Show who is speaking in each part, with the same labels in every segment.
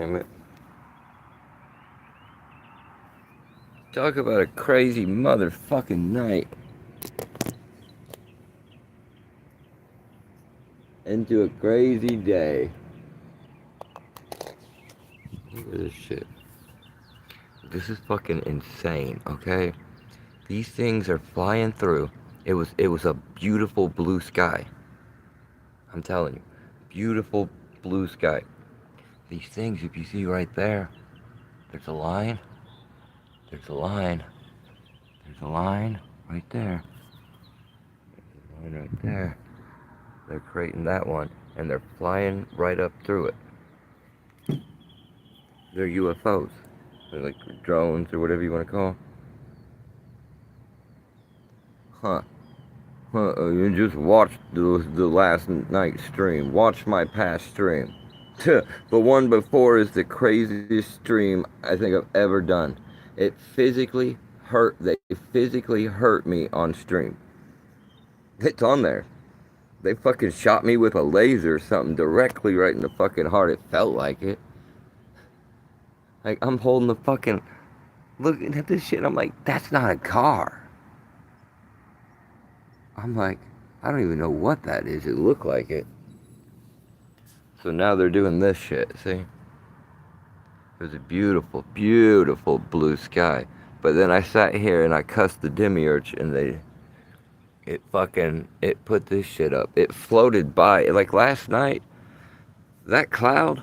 Speaker 1: damn it. Talk about a crazy motherfucking night. Into a crazy day. Look at this shit. This is fucking insane, okay? These things are flying through. It was a beautiful blue sky. I'm telling you. Beautiful blue sky. These things, if you see right there, there's a line. There's a line. There's a line right there. There's a line right there. They're creating that one, and they're flying right up through it. They're UFOs. They're like drones or whatever you want to call them. Huh. You just watched the last night's stream. Watch my past stream. The one before is the craziest stream I think I've ever done. It physically hurt. They physically hurt me on stream. It's on there. They fucking shot me with a laser or something directly right in the fucking heart. It felt like it. Like, I'm holding the fucking... looking at this shit, I'm like, that's not a car. I'm like, I don't even know what that is. It looked like it. So now they're doing this shit, see? It was a beautiful, beautiful blue sky. But then I sat here and I cussed the demiurge and it put this shit up. It floated by. Like last night, that cloud,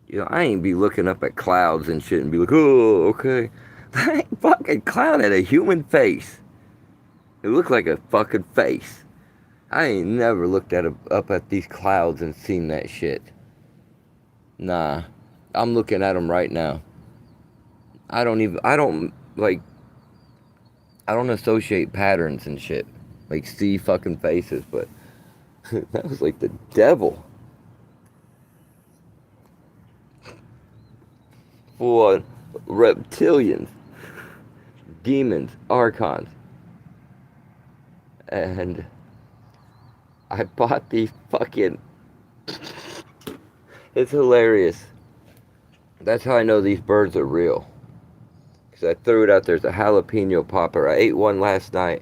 Speaker 1: you know, I ain't be looking up at clouds and shit and be like, oh, okay. That fucking cloud had a human face. It looked like a fucking face. I ain't never looked up at these clouds and seen that shit. Nah. I'm looking at them right now. I don't associate patterns and shit. Like, see fucking faces, but that was like the devil. For reptilians, demons, archons. And I bought these fucking... It's hilarious. That's how I know these birds are real. Because I threw it out there. There's a jalapeno popper. I ate one last night.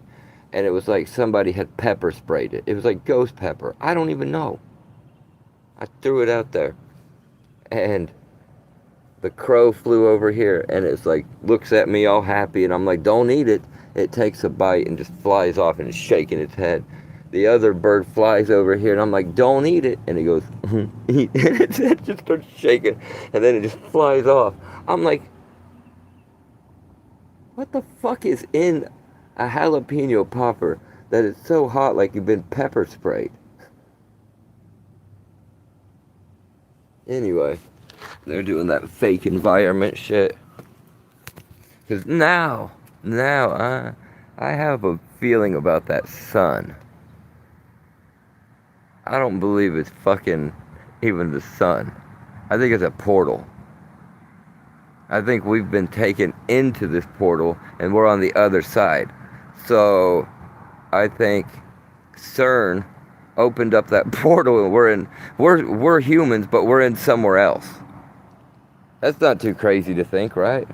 Speaker 1: And it was like somebody had pepper sprayed it. It was like ghost pepper. I don't even know. I threw it out there. And the crow flew over here. And it's like, looks at me all happy. And I'm like, don't eat it. It takes a bite and just flies off and is shaking its head. The other bird flies over here and I'm like, don't eat it. And he goes, eat. And its head just starts shaking. And then it just flies off. I'm like, what the fuck is in a jalapeno popper that is so hot like you've been pepper sprayed? Anyway, they're doing that fake environment shit. Because now I have a feeling about that sun. I don't believe it's fucking even the sun. I think it's a portal. I think we've been taken into this portal and we're on the other side. So I think CERN opened up that portal and we're humans, but we're in somewhere else. That's not too crazy to think, right?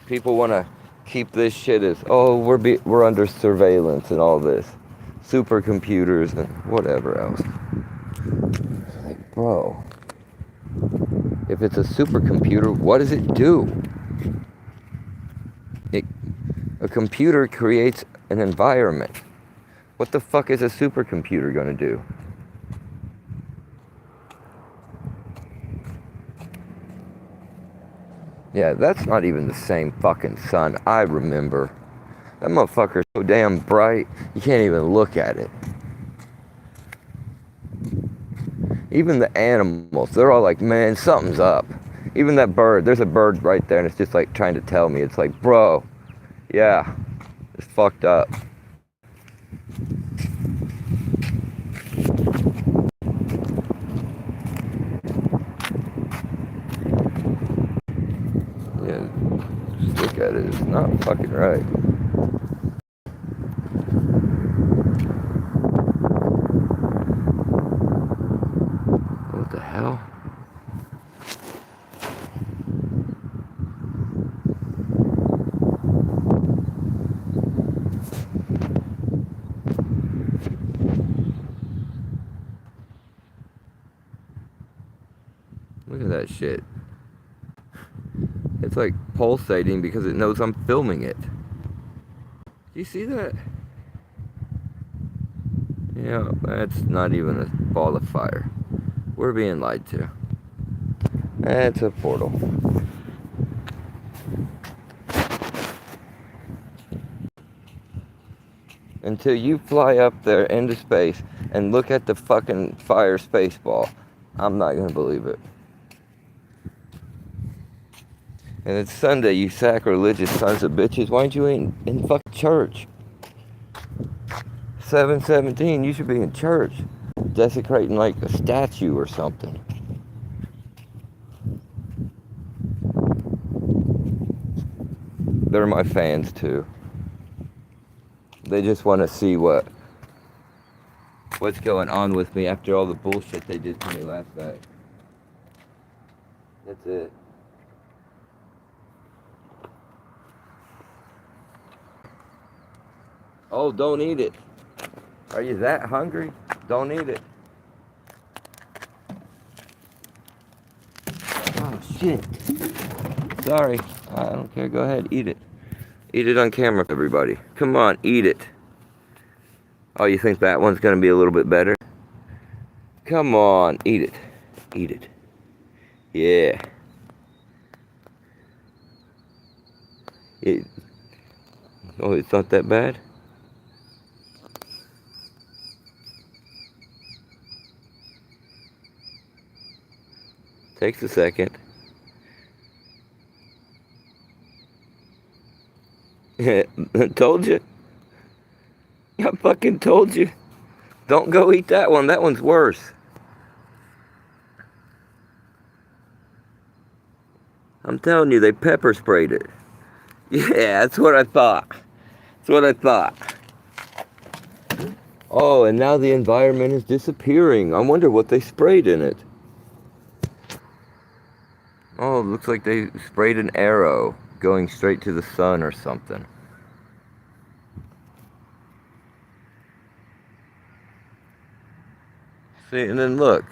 Speaker 1: People want to keep this shit as, oh, we're under surveillance and all this. Supercomputers and whatever else. Like, bro, if it's a supercomputer, what does it do? A computer creates an environment. What the fuck is a supercomputer gonna do? Yeah, that's not even the same fucking sun I remember. That motherfucker's so damn bright, you can't even look at it. Even the animals, they're all like, man, something's up. Even that bird, there's a bird right there and it's just like trying to tell me. It's like, bro, yeah, it's fucked up. Yeah, just look at it, it's not fucking right. that shit. It's like pulsating because it knows I'm filming it. Do you see that? Yeah, that's not even a ball of fire. We're being lied to. That's a portal. Until you fly up there into space and look at the fucking fire space ball, I'm not gonna believe it. And it's Sunday, you sacrilegious sons of bitches. Why aren't you in fucking church? 7:17, you should be in church. Desecrating like a statue or something. They're my fans too. They just want to see what's going on with me after all the bullshit they did to me last night. That's it. Oh, don't eat it. Are you that hungry? Don't eat it. Oh, shit. Sorry. I don't care. Go ahead. Eat it. Eat it on camera, everybody. Come on. Eat it. Oh, you think that one's going to be a little bit better? Come on. Eat it. Eat it. Yeah. Oh, it's not that bad? Takes a second. Told you. I fucking told you. Don't go eat that one. That one's worse. I'm telling you, they pepper sprayed it. Yeah, that's what I thought. That's what I thought. Oh, and now the environment is disappearing. I wonder what they sprayed in it. Oh, it looks like they sprayed an arrow going straight to the sun or something. See, and then look,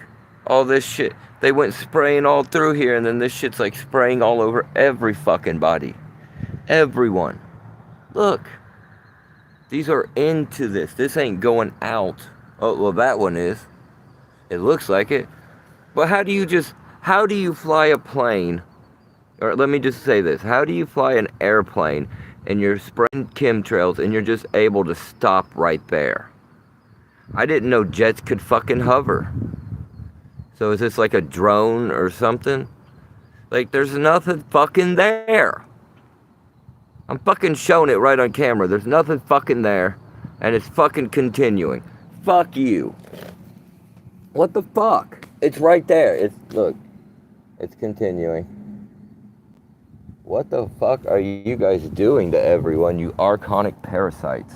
Speaker 1: all this shit. They went spraying all through here, and then this shit's like spraying all over every fucking body. Everyone. Look. These are into this. This ain't going out. Oh, well, that one is. It looks like it. But how do you fly a plane? Or let me just say this. How do you fly an airplane and you're spraying chemtrails and you're just able to stop right there? I didn't know jets could fucking hover. So is this like a drone or something? Like, there's nothing fucking there. I'm fucking showing it right on camera. There's nothing fucking there. And it's fucking continuing. Fuck you. What the fuck? It's right there. Look. It's continuing. What the fuck are you guys doing to everyone, you archonic parasites?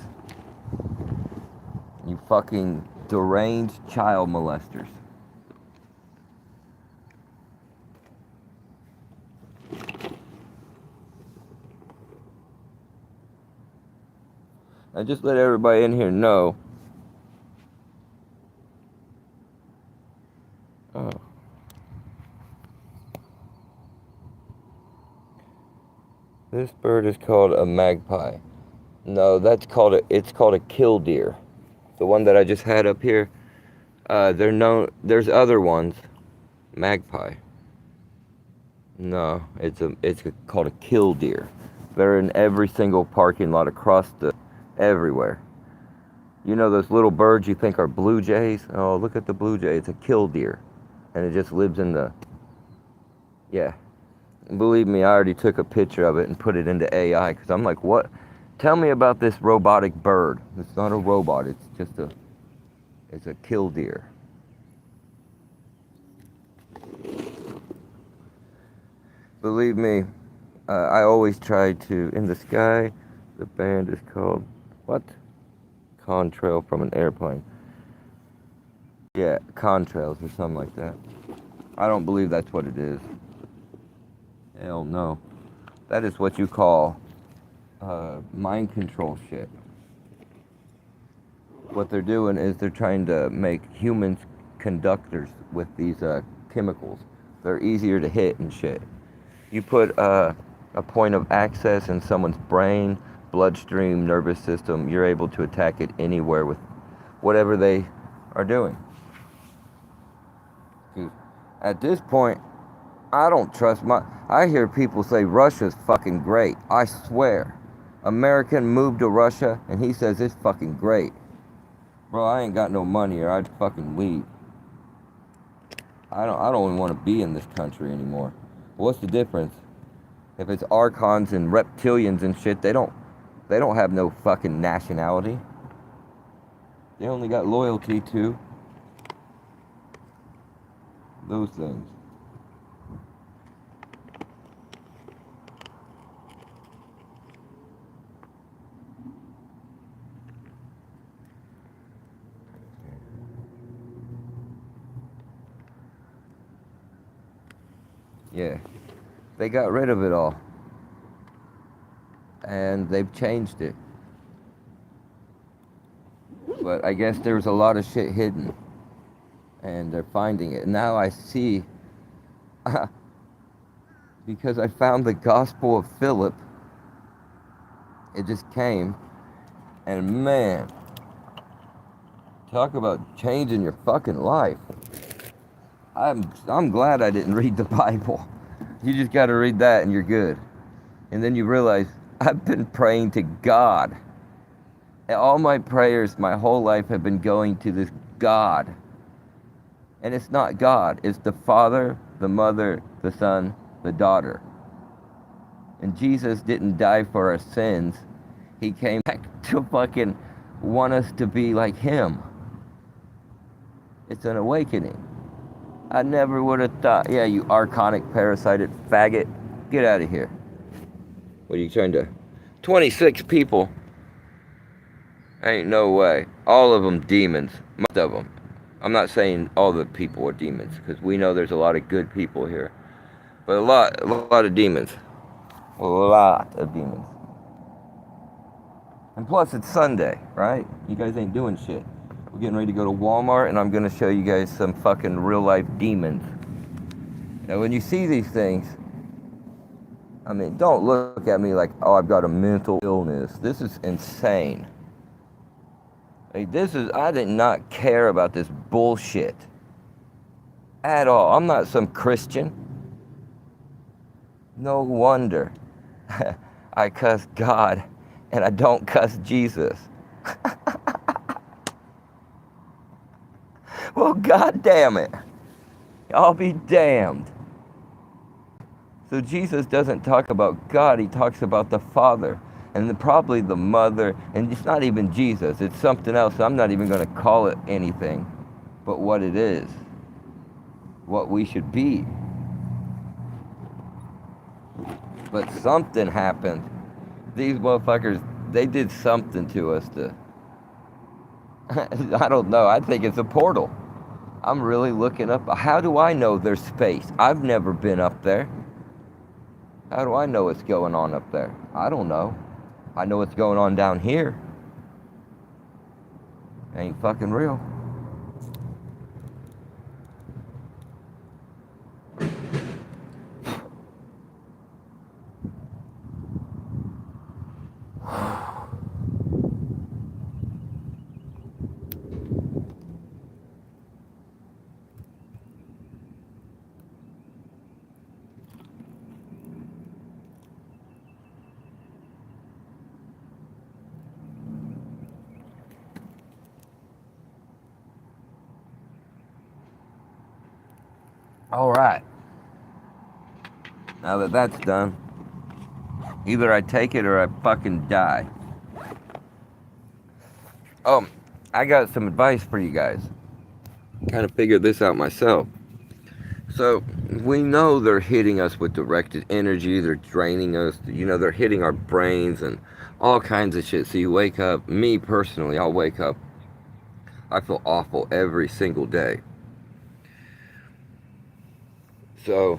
Speaker 1: You fucking deranged child molesters. I just let everybody in here know. Oh. This bird is called a magpie. No, it's called a killdeer. The one that I just had up here. There's other ones. Magpie. No, it's called a killdeer. They're in every single parking lot everywhere. You know those little birds you think are blue jays? Oh, look at the blue jay. It's a killdeer. And it just lives in the... Yeah. Believe me, I already took a picture of it and put it into AI. Because I'm like, what? Tell me about this robotic bird. It's not a robot. It's just it's a killdeer. Believe me, I always try to... In the sky, the band is called... What? Contrail from an airplane. Yeah, contrails or something like that. I don't believe that's what it is. Hell no. That is what you call mind control shit. What they're doing is they're trying to make humans conductors with these chemicals. They're easier to hit and shit. You put a point of access in someone's brain, bloodstream, nervous system, you're able to attack it anywhere with whatever they are doing. At this point, I don't trust I hear people say Russia's fucking great. I swear. American moved to Russia and he says it's fucking great. Bro, I ain't got no money or I'd fucking leave. I don't even want to be in this country anymore. What's the difference? If it's archons and reptilians and shit, they don't have no fucking nationality. They only got loyalty to those things. Yeah, they got rid of it all. And they've changed it. But I guess there was a lot of shit hidden. And they're finding it. Now I see, because I found the Gospel of Philip, it just came. And man, talk about changing your fucking life. I'm glad I didn't read the Bible. You just got to read that and you're good. And then you realize I've been praying to God. And all my prayers my whole life have been going to this God. And it's not God. It's the Father, the Mother, the Son, the Daughter. And Jesus didn't die for our sins. He came back to fucking want us to be like Him. It's an awakening. I never would have thought, yeah, you archonic, parasited faggot. Get out of here. What are you trying to... 26 people. Ain't no way. All of them demons. Most of them. I'm not saying all the people are demons, because we know there's a lot of good people here. But a lot of demons. A lot of demons. And plus, it's Sunday, right? You guys ain't doing shit. We're getting ready to go to Walmart, and I'm going to show you guys some fucking real-life demons. Now, when you see these things, I mean, don't look at me like, oh, I've got a mental illness. This is insane. Like, I did not care about this bullshit. At all. I'm not some Christian. No wonder I cuss God, and I don't cuss Jesus. Well, God damn it. I'll be damned. So Jesus doesn't talk about God, he talks about the Father. And probably the Mother, and it's not even Jesus, it's something else. I'm not even going to call it anything but what it is. What we should be. But something happened. These motherfuckers, they did something to us to... I don't know, I think it's a portal. I'm really looking up. How do I know there's space? I've never been up there. How do I know what's going on up there? I don't know. I know what's going on down here. Ain't fucking real. All right. Now that that's done, either I take it or I fucking die. I got some advice for you guys. Kind of figured this out myself. So, we know they're hitting us with directed energy, they're draining us, they're hitting our brains and all kinds of shit. So you wake up, me personally, I'll wake up, I feel awful every single day. So,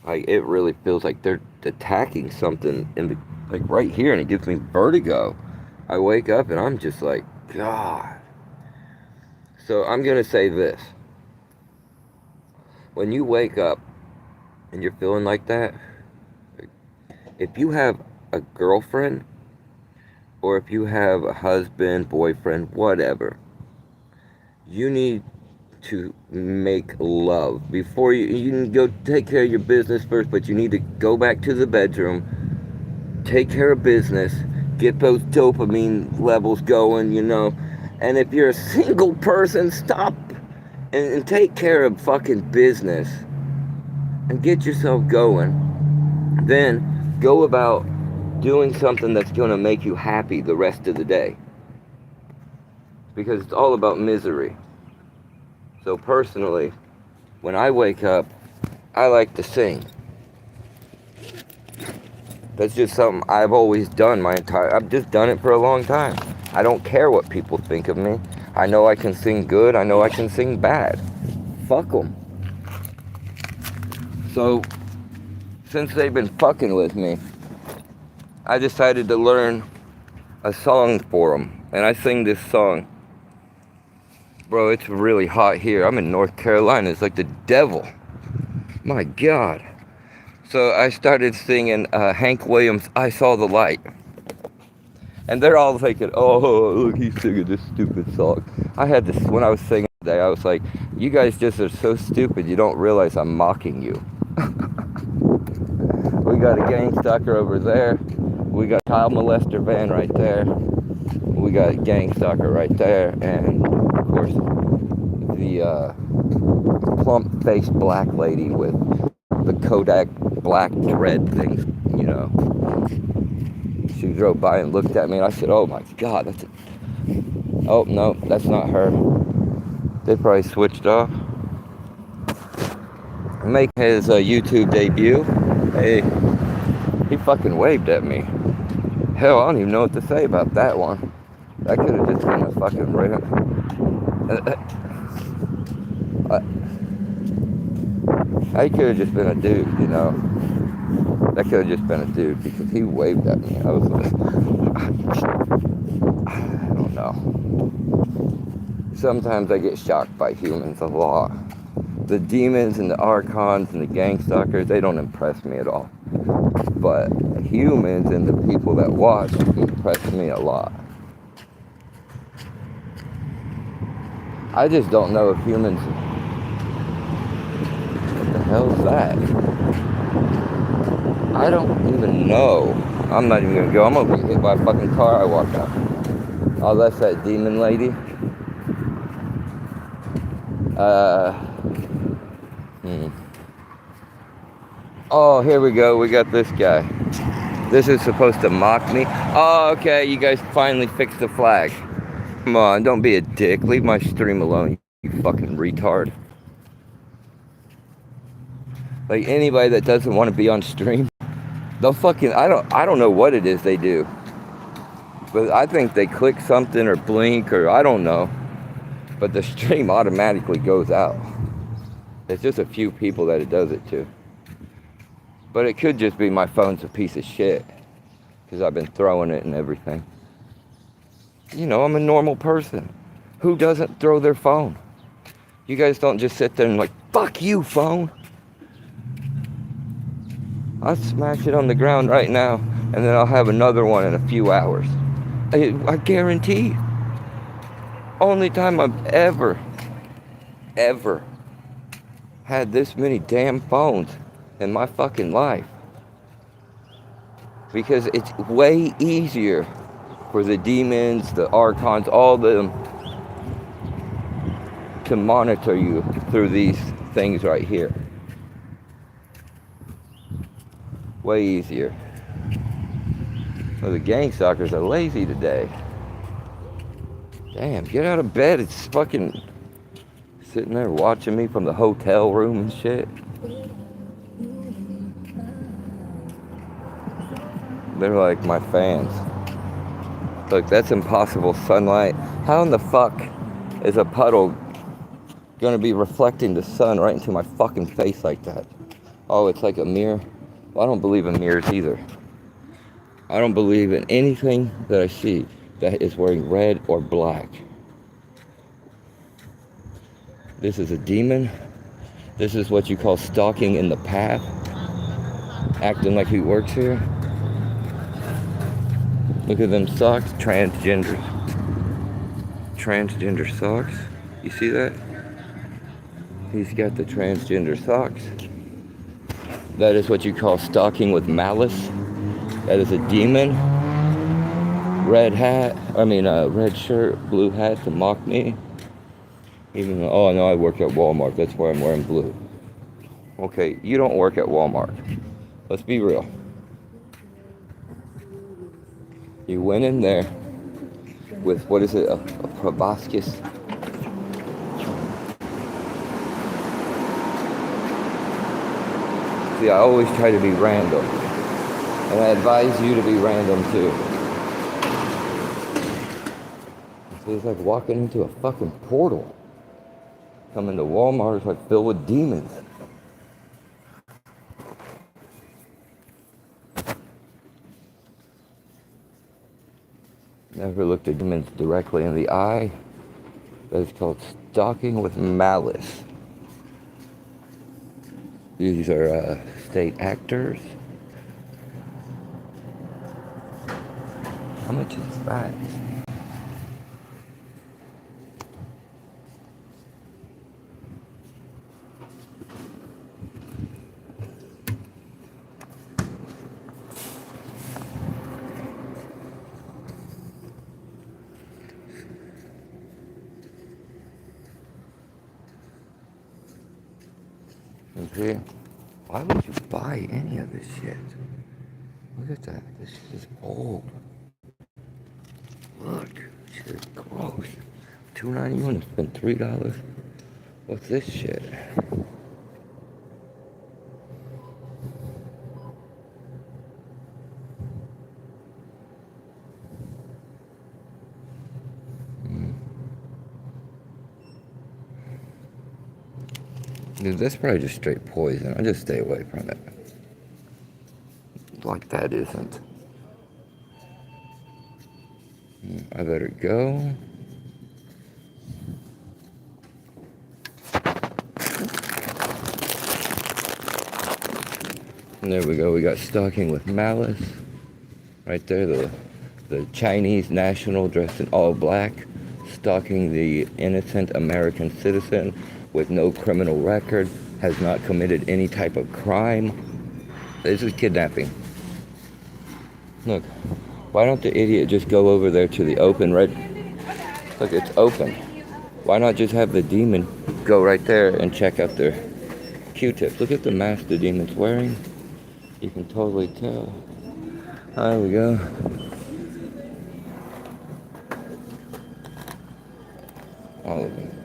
Speaker 1: it really feels like they're attacking something right here, and it gives me vertigo. I wake up and I'm just like, God. So I'm gonna say this. When you wake up and you're feeling like that, if you have a girlfriend or if you have a husband, boyfriend, whatever, you need to make love before you can go take care of your business first, but you need to go back to the bedroom, take care of business, get those dopamine levels going, and if you're a single person, stop and take care of fucking business and get yourself going. Then go about doing something that's going to make you happy the rest of the day, because it's all about misery. So personally, when I wake up, I like to sing. That's just something I've always done I've just done it for a long time. I don't care what people think of me. I know I can sing good. I know I can sing bad. Fuck them. So, since they've been fucking with me, I decided to learn a song for them. And I sing this song. Bro, it's really hot here. I'm in North Carolina. It's like the devil. My God. So I started singing Hank Williams' I Saw the Light. And they're all thinking, oh, look, he's singing this stupid song. I had this, when I was singing today, I was like, you guys just are so stupid, you don't realize I'm mocking you. We got a gang stalker over there. We got child molester van right there. We got a gang stalker right there. And, of course, the plump-faced black lady with the Kodak black dread things, She drove by and looked at me, and I said, oh my God, oh no, that's not her. They probably switched off. Make his YouTube debut. Hey, he fucking waved at me. Hell, I don't even know what to say about that one. That could have just been a fucking random. That could have just been a dude, That could have just been a dude, because he waved at me. I was like, I don't know. Sometimes I get shocked by humans a lot. The demons and the archons and the gang stalkers, they don't impress me at all. But humans and the people that watch impress me a lot. I just don't know if humans... What the hell is that? I don't even know. I'm not even gonna go. I'm gonna be hit by a fucking car. I walk out. Oh, that's that demon lady. Oh, here we go. We got this guy. This is supposed to mock me. Oh, okay. You guys finally fixed the flag. Come on, don't be a dick. Leave my stream alone, you fucking retard. Like, anybody that doesn't want to be on stream, they'll fucking, I don't know what it is they do. But I think they click something or blink or I don't know. But the stream automatically goes out. There's just a few people that it does it to. But it could just be my phone's a piece of shit. Because I've been throwing it and everything. I'm a normal person. Who doesn't throw their phone? You guys don't just sit there and like, fuck you, phone. I'll smash it on the ground right now, and then I'll have another one in a few hours. I guarantee. Only time I've ever had this many damn phones in my fucking life. Because it's way easier for the demons, the archons, all of them to monitor you through these things right here. Way easier. Well, the gang stalkers are lazy today. Damn, get out of bed. It's fucking sitting there watching me from the hotel room and shit. They're like my fans. Look, that's impossible sunlight. How in the fuck is a puddle gonna be reflecting the sun right into my fucking face like that? Oh, it's like a mirror? Well, I don't believe in mirrors either. I don't believe in anything that I see that is wearing red or black. This is a demon. This is what you call stalking in the path. Acting like he works here. Look at them socks. Transgender socks. You see that? He's got the transgender socks. That is what you call stalking with malice. That is a demon. Red shirt, blue hat to mock me. Even though, oh no, I work at Walmart. That's why I'm wearing blue. Okay, you don't work at Walmart. Let's be real. You went in there with, what is it, a proboscis? See, I always try to be random. And I advise you to be random too. So it's like walking into a fucking portal. Coming to Walmart is like filled with demons. Never looked at demons directly in the eye. That is called stalking with malice. These are state actors. How much is that? Okay. Why would you buy any of this shit? Look at that. This shit is old. Look. This shit is gross. $2.91 to spend $3. What's this shit? Dude, that's probably just straight poison. I just stay away from it. Like that isn't. I better go. And there we go. We got stalking with malice. Right there, the Chinese national dressed in all black, stalking the innocent American citizen with no criminal record, has not committed any type of crime. This is kidnapping. Look, why don't the idiot just go over there to the open red? Look, it's open. Why not just have the demon go right there and check out their Q-tips? Look at the mask the demon's wearing. You can totally tell. There we go. All of them.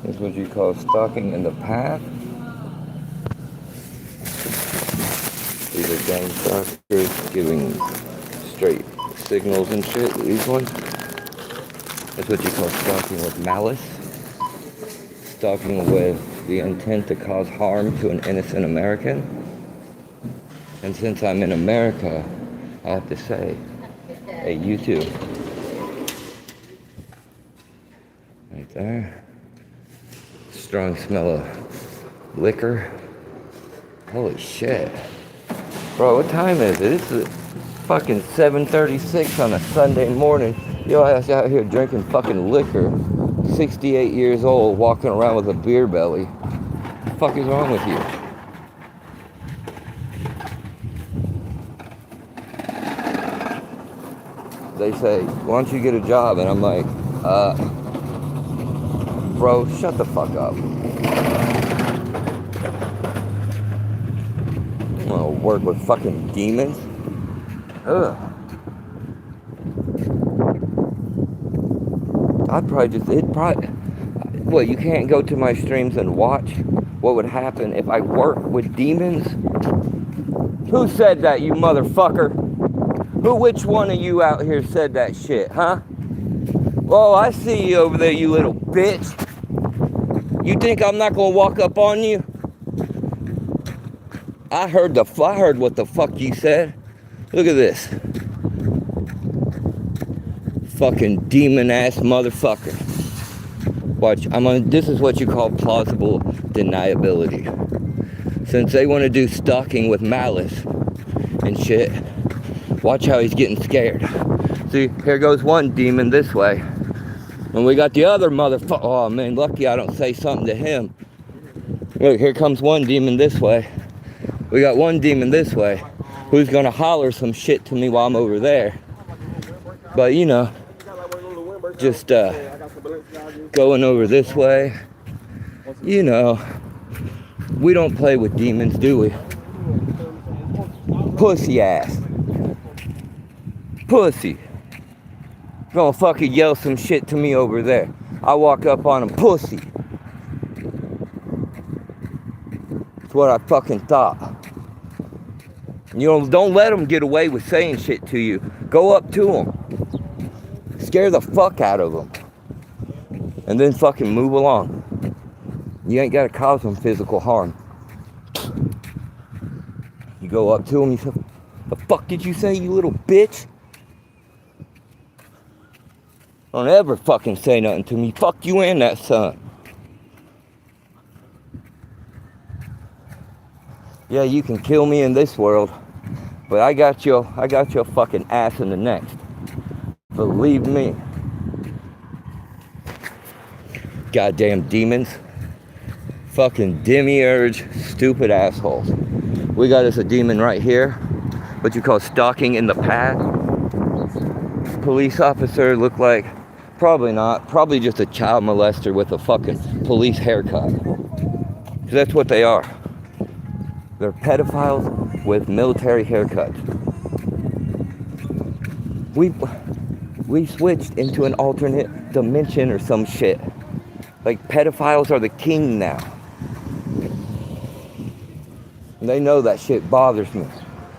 Speaker 1: This is what you call stalking in the path. These are gang stalkers giving straight signals and shit. These ones. That's what you call stalking with malice. Stalking with the intent to cause harm to an innocent American. And since I'm in America, I have to say, hey, you too. Right there. Strong smell of liquor. Holy shit. Bro, what time is it? It's fucking 7:36 on a Sunday morning. Yo, I was out here drinking fucking liquor. 68 years old, walking around with a beer belly. What the fuck is wrong with you? They say, why don't you get a job? And I'm like, bro, shut the fuck up. I'm gonna work with fucking demons. Ugh. I'd probably just, what, you can't go to my streams and watch what would happen if I work with demons? Who said that, you motherfucker? Which one of you out here said that shit, huh? Oh, I see you over there, you little bitch. You think I'm not gonna walk up on you? I heard what the fuck you said. Look at this. Fucking demon ass motherfucker. Watch, this is what you call plausible deniability. Since they want to do stalking with malice and shit, watch how he's getting scared. See, here goes one demon this way. And we got the other motherfucker. Oh man, lucky I don't say something to him. Look, here comes one demon this way. We got one demon this way who's gonna holler some shit to me while I'm over there. But you know, just going over this way. You know, we don't play with demons, do we? Pussy ass. Pussy. Gonna fucking yell some shit to me over there. I walk up on him, pussy. That's what I fucking thought. You know, don't let them get away with saying shit to you. Go up to them. Scare the fuck out of them. And then fucking move along. You ain't gotta cause them physical harm. You go up to them, you say, the fuck did you say, you little bitch? Don't ever fucking say nothing to me. Fuck you and that son. Yeah, you can kill me in this world, but I got your fucking ass in the next. Believe me. Goddamn demons. Fucking demiurge, stupid assholes. We got us a demon right here. What you call stalking in the path. Police officer looked like, probably not, probably just a child molester with a fucking police haircut. Because that's what they are. They're pedophiles with military haircuts. We switched into an alternate dimension or some shit. Like, pedophiles are the king now. And they know that shit bothers me.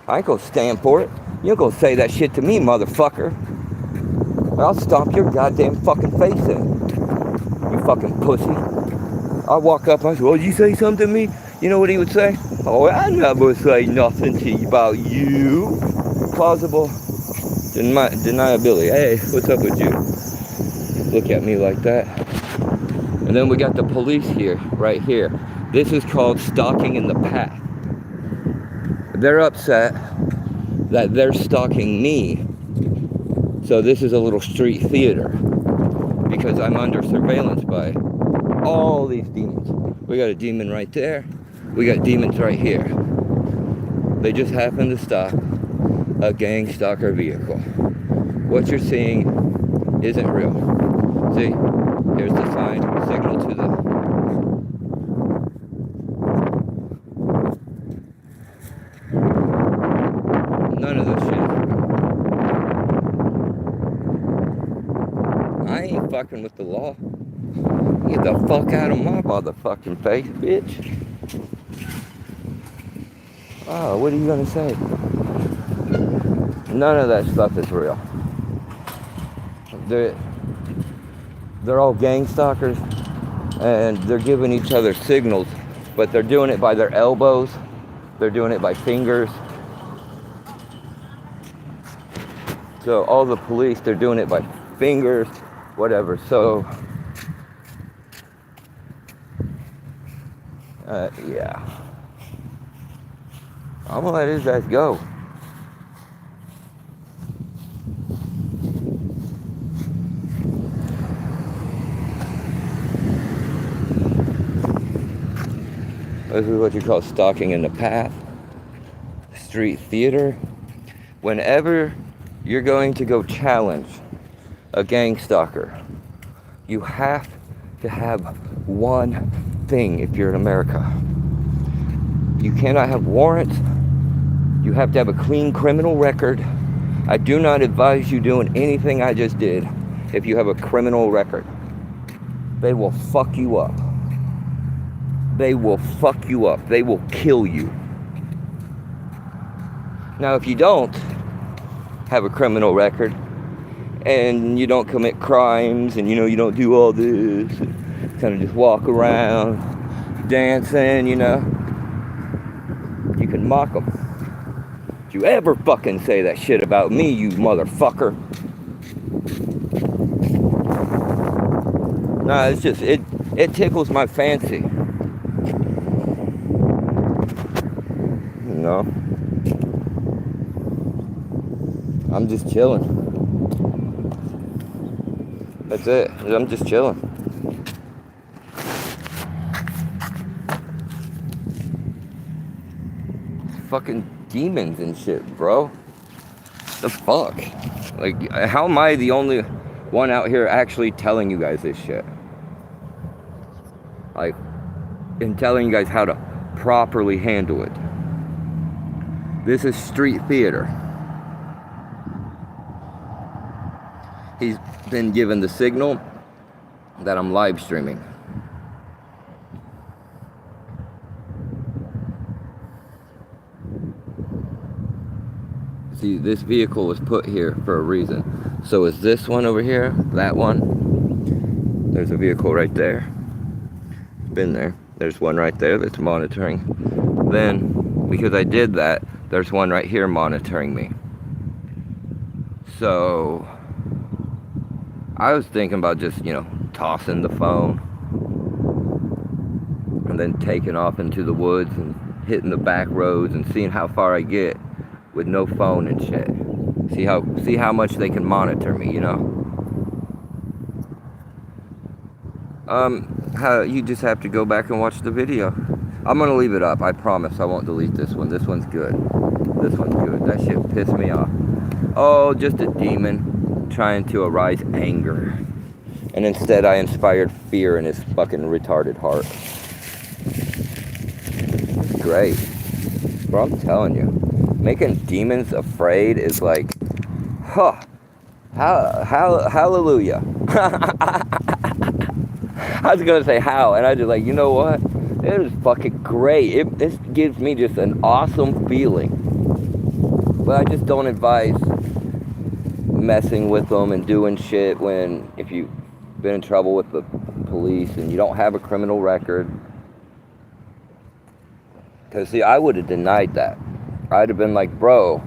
Speaker 1: I ain't gonna stand for it. You ain't gonna say that shit to me, motherfucker. I'll stomp your goddamn fucking face in. You fucking pussy. I'll walk up and I say, well, did you say something to me? You know what he would say? Oh, I never say nothing to you about you. Plausible deniability. Hey, what's up with you? Look at me like that. And then we got the police here, right here. This is called stalking in the path. They're upset that they're stalking me. So this is a little street theater because I'm under surveillance by all these demons. We got a demon right there. We got demons right here. They just happen to stop a gang stalker vehicle. What you're seeing isn't real. See, here's the sign, signal to the... None of this shit is real. I ain't fucking with the law. Get the fuck out of my motherfucking face, bitch. Oh, what are you gonna say? None of that stuff is real. They're all gang stalkers, and they're giving each other signals, but they're doing it by their elbows. They're doing it by fingers. So all the police, they're doing it by fingers, whatever. So, yeah. I'm gonna let his ass go. This is what you call stalking in the path. Street theater. Whenever you're going to go challenge a gang stalker, you have to have one thing if you're in America. You cannot have warrants. You have to have a clean criminal record. I do not advise you doing anything I just did if you have a criminal record. They will fuck you up. They will fuck you up. They will kill you. Now, if you don't have a criminal record and you don't commit crimes and, you don't do all this, kind of just walk around dancing, you can mock them. If you ever fucking say that shit about me, you motherfucker. Nah, it's just, it tickles my fancy. I'm just chilling. That's it. I'm just chilling. Fucking demons and shit, bro. The fuck? Like, how am I the only one out here actually telling you guys this shit? Like, and telling you guys how to properly handle it. This is street theater. He's been given the signal that I'm live streaming. See, this vehicle was put here for a reason. So is this one over here, that one. There's a vehicle right there. Been there. There's one right there that's monitoring. Then, because I did that, there's one right here monitoring me. So I was thinking about just, tossing the phone and then taking off into the woods and hitting the back roads and seeing how far I get with no phone and shit. See how much they can monitor me, How you just have to go back and watch the video. I'm gonna leave it up. I promise I won't delete this one. This one's good. This one's good. That shit pissed me off. Oh, just a demon trying to arouse anger. And instead I inspired fear in his fucking retarded heart. It's great. Bro, I'm telling you. Making demons afraid is like, hallelujah. I was gonna say how, and I just like, you know what? It is fucking great. This gives me just an awesome feeling. But I just don't advise messing with them and doing shit if you've been in trouble with the police and you don't have a criminal record. Because, see, I would have denied that. I'd have been like, bro,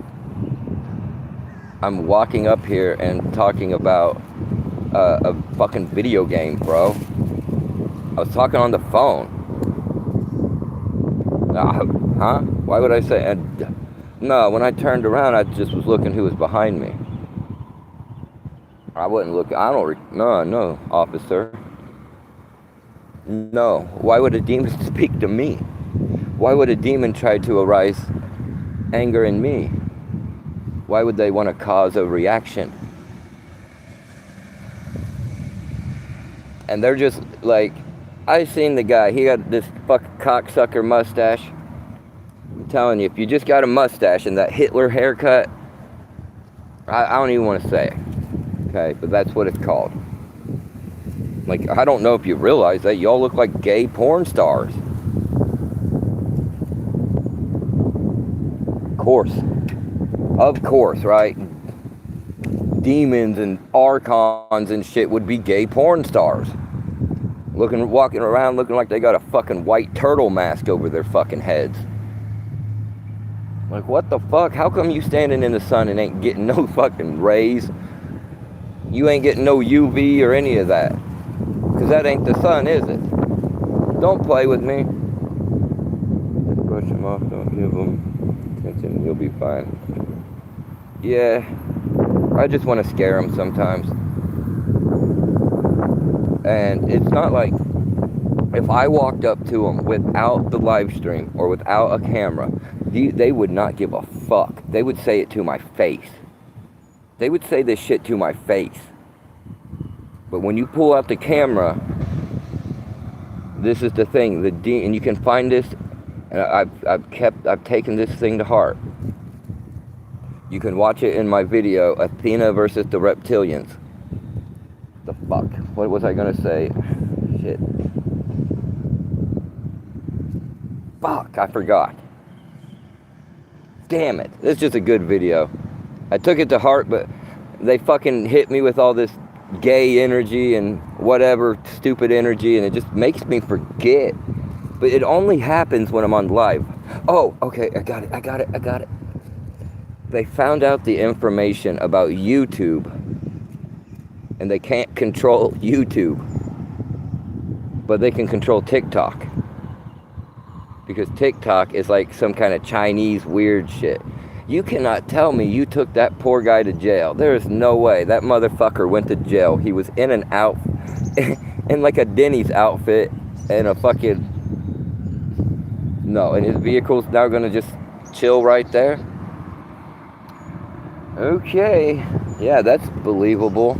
Speaker 1: I'm walking up here and talking about a fucking video game, bro. I was talking on the phone. Huh? Why would I say? No, when I turned around, I just was looking who was behind me. I wasn't looking. No, officer. No. Why would a demon speak to me? Why would a demon try to arouse anger in me? Why would they want to cause a reaction? And they're just like, I seen the guy, he got this fucking cocksucker mustache. I'm telling you, if you just got a mustache and that Hitler haircut, I don't even want to say it. Okay, but that's what it's called. Like, I don't know if you realize that y'all look like gay porn stars. Of course, right? Demons and archons and shit would be gay porn stars. Walking around looking like they got a fucking white turtle mask over their fucking heads. Like, what the fuck? How come you standing in the sun and ain't getting no fucking rays? You ain't getting no UV or any of that. Because that ain't the sun, is it? Don't play with me. Brush him off, don't give him attention, you'll be fine. Yeah, I just want to scare him sometimes. And it's not like, if I walked up to them without the live stream or without a camera, they would not give a fuck. They would say it to my face. They would say this shit to my face. But when you pull out the camera, this is the thing. And you can find this, and I've taken this thing to heart. You can watch it in my video, Athena versus the Reptilians. The fuck? What was I gonna say? Shit. Fuck, I forgot. Damn it. It's just a good video. I took it to heart, but they fucking hit me with all this gay energy and whatever stupid energy, and it just makes me forget. But it only happens when I'm on live. Oh, okay, I got it. They found out the information about YouTube, and they can't control YouTube, but they can control TikTok. Because TikTok is like some kind of Chinese weird shit. You cannot tell me you took that poor guy to jail. There is no way. That motherfucker went to jail. He was in in like a Denny's outfit and a fucking... No, and his vehicle's now gonna just chill right there? Okay. Yeah, that's believable.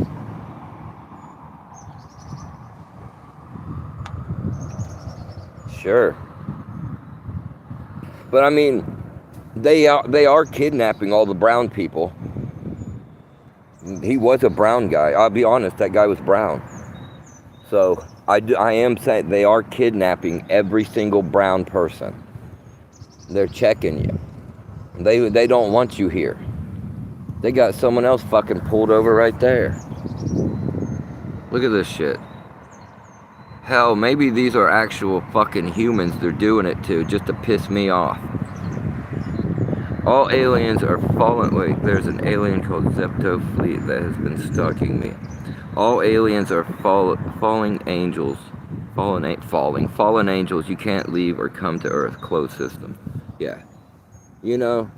Speaker 1: Sure. But I mean, they are kidnapping all the brown people. He was a brown guy. I'll be honest, that guy was brown. So I am saying they are kidnapping every single brown person. They're checking you. They don't want you here. They got someone else fucking pulled over right there. Look at this shit. Hell, maybe these are actual fucking humans they're doing it to just to piss me off. All aliens are fallen... Wait, there's an alien called Zepto Fleet that has been stalking me. All aliens are falling angels. Fallen angels. You can't leave or come to Earth. Closed system. Yeah. You know...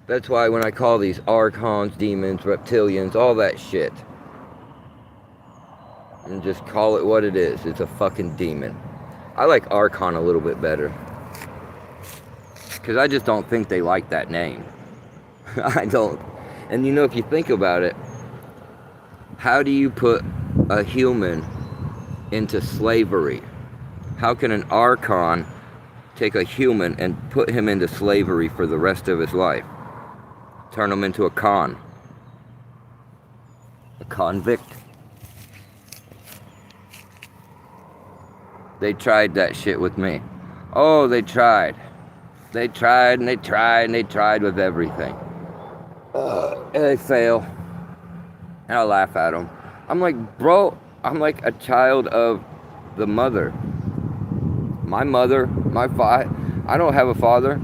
Speaker 1: That's why when I call these archons, demons, reptilians, all that shit... And just call it what it is. It's a fucking demon. I like Archon a little bit better. Because I just don't think they like that name. I don't. And you know, if you think about it, how do you put a human into slavery? How can an Archon take a human and put him into slavery for the rest of his life? Turn him into a con. A convict. They tried that shit with me. Oh, they tried. They tried and they tried and they tried with everything. And they fail. And I laugh at them. I'm like, bro, I'm like a child of the mother. My mother, my father. I don't have a father.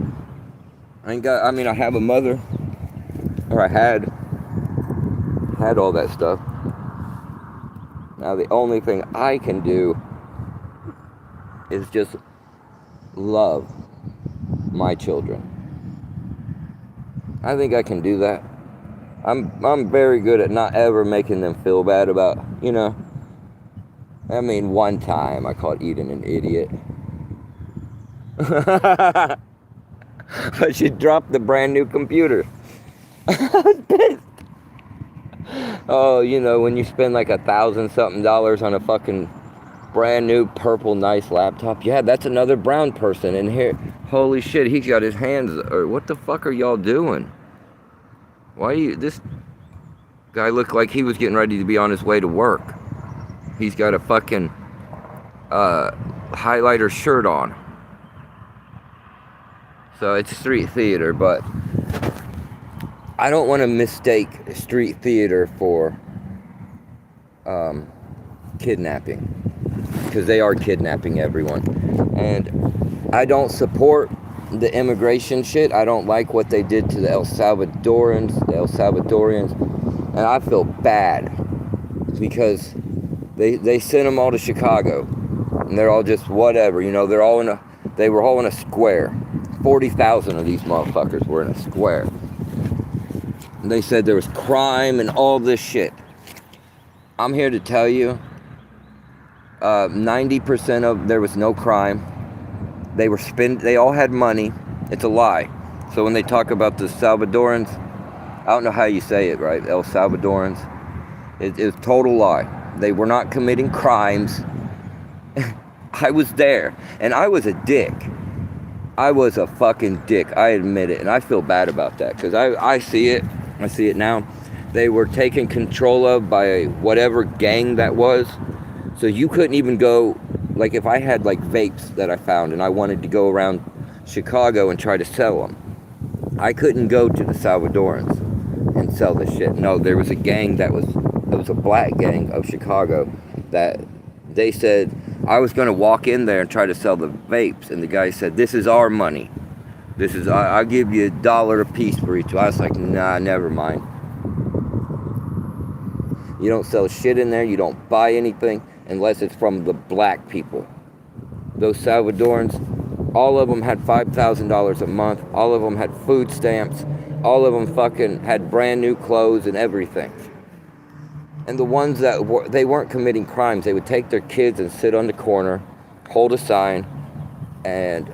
Speaker 1: I have a mother. Or I had all that stuff. Now the only thing I can do is just love my children. I think I can do that. I'm very good at not ever making them feel bad about, you know. I mean, one time I called Eden an idiot. But she dropped the brand new computer. I was pissed. Oh, you know, when you spend like $1,000-something on a fucking brand new purple nice laptop. Yeah, that's another brown person in here. Holy shit, he's got his hands... Or what the fuck are y'all doing? Why you... This guy looked like he was getting ready to be on his way to work. He's got a fucking highlighter shirt on. So it's street theater, but I don't want to mistake street theater for kidnapping. Because they are kidnapping everyone. And I don't support the immigration shit. I don't like what they did to the El Salvadorians. And I feel bad. Because they sent them all to Chicago. And they're all just whatever. You know, they were all in a square. 40,000 of these motherfuckers were in a square. And they said there was crime and all this shit. I'm here to tell you, 90% of there was no crime. They all had money. It's a lie. So when they talk about the Salvadorans, I don't know how you say it, right? El Salvadorans. It's total lie. They were not committing crimes. I was there, and I was a dick. I was a fucking dick. I admit it, and I feel bad about that because I see it. I see it now. They were taken control of by whatever gang that was. So you couldn't even go, like if I had like vapes that I found and I wanted to go around Chicago and try to sell them, I couldn't go to the Salvadorans and sell the shit. No, there was a gang it was a black gang of Chicago that they said I was going to walk in there and try to sell the vapes, and the guy said, "This is our money. I'll give you $1 a piece for each." I was like, "Nah, never mind. You don't sell shit in there. You don't buy anything unless it's from the black people." Those Salvadorans, all of them had $5,000 a month. All of them had food stamps. All of them fucking had brand new clothes and everything. And the ones they weren't committing crimes. They would take their kids and sit on the corner, hold a sign, and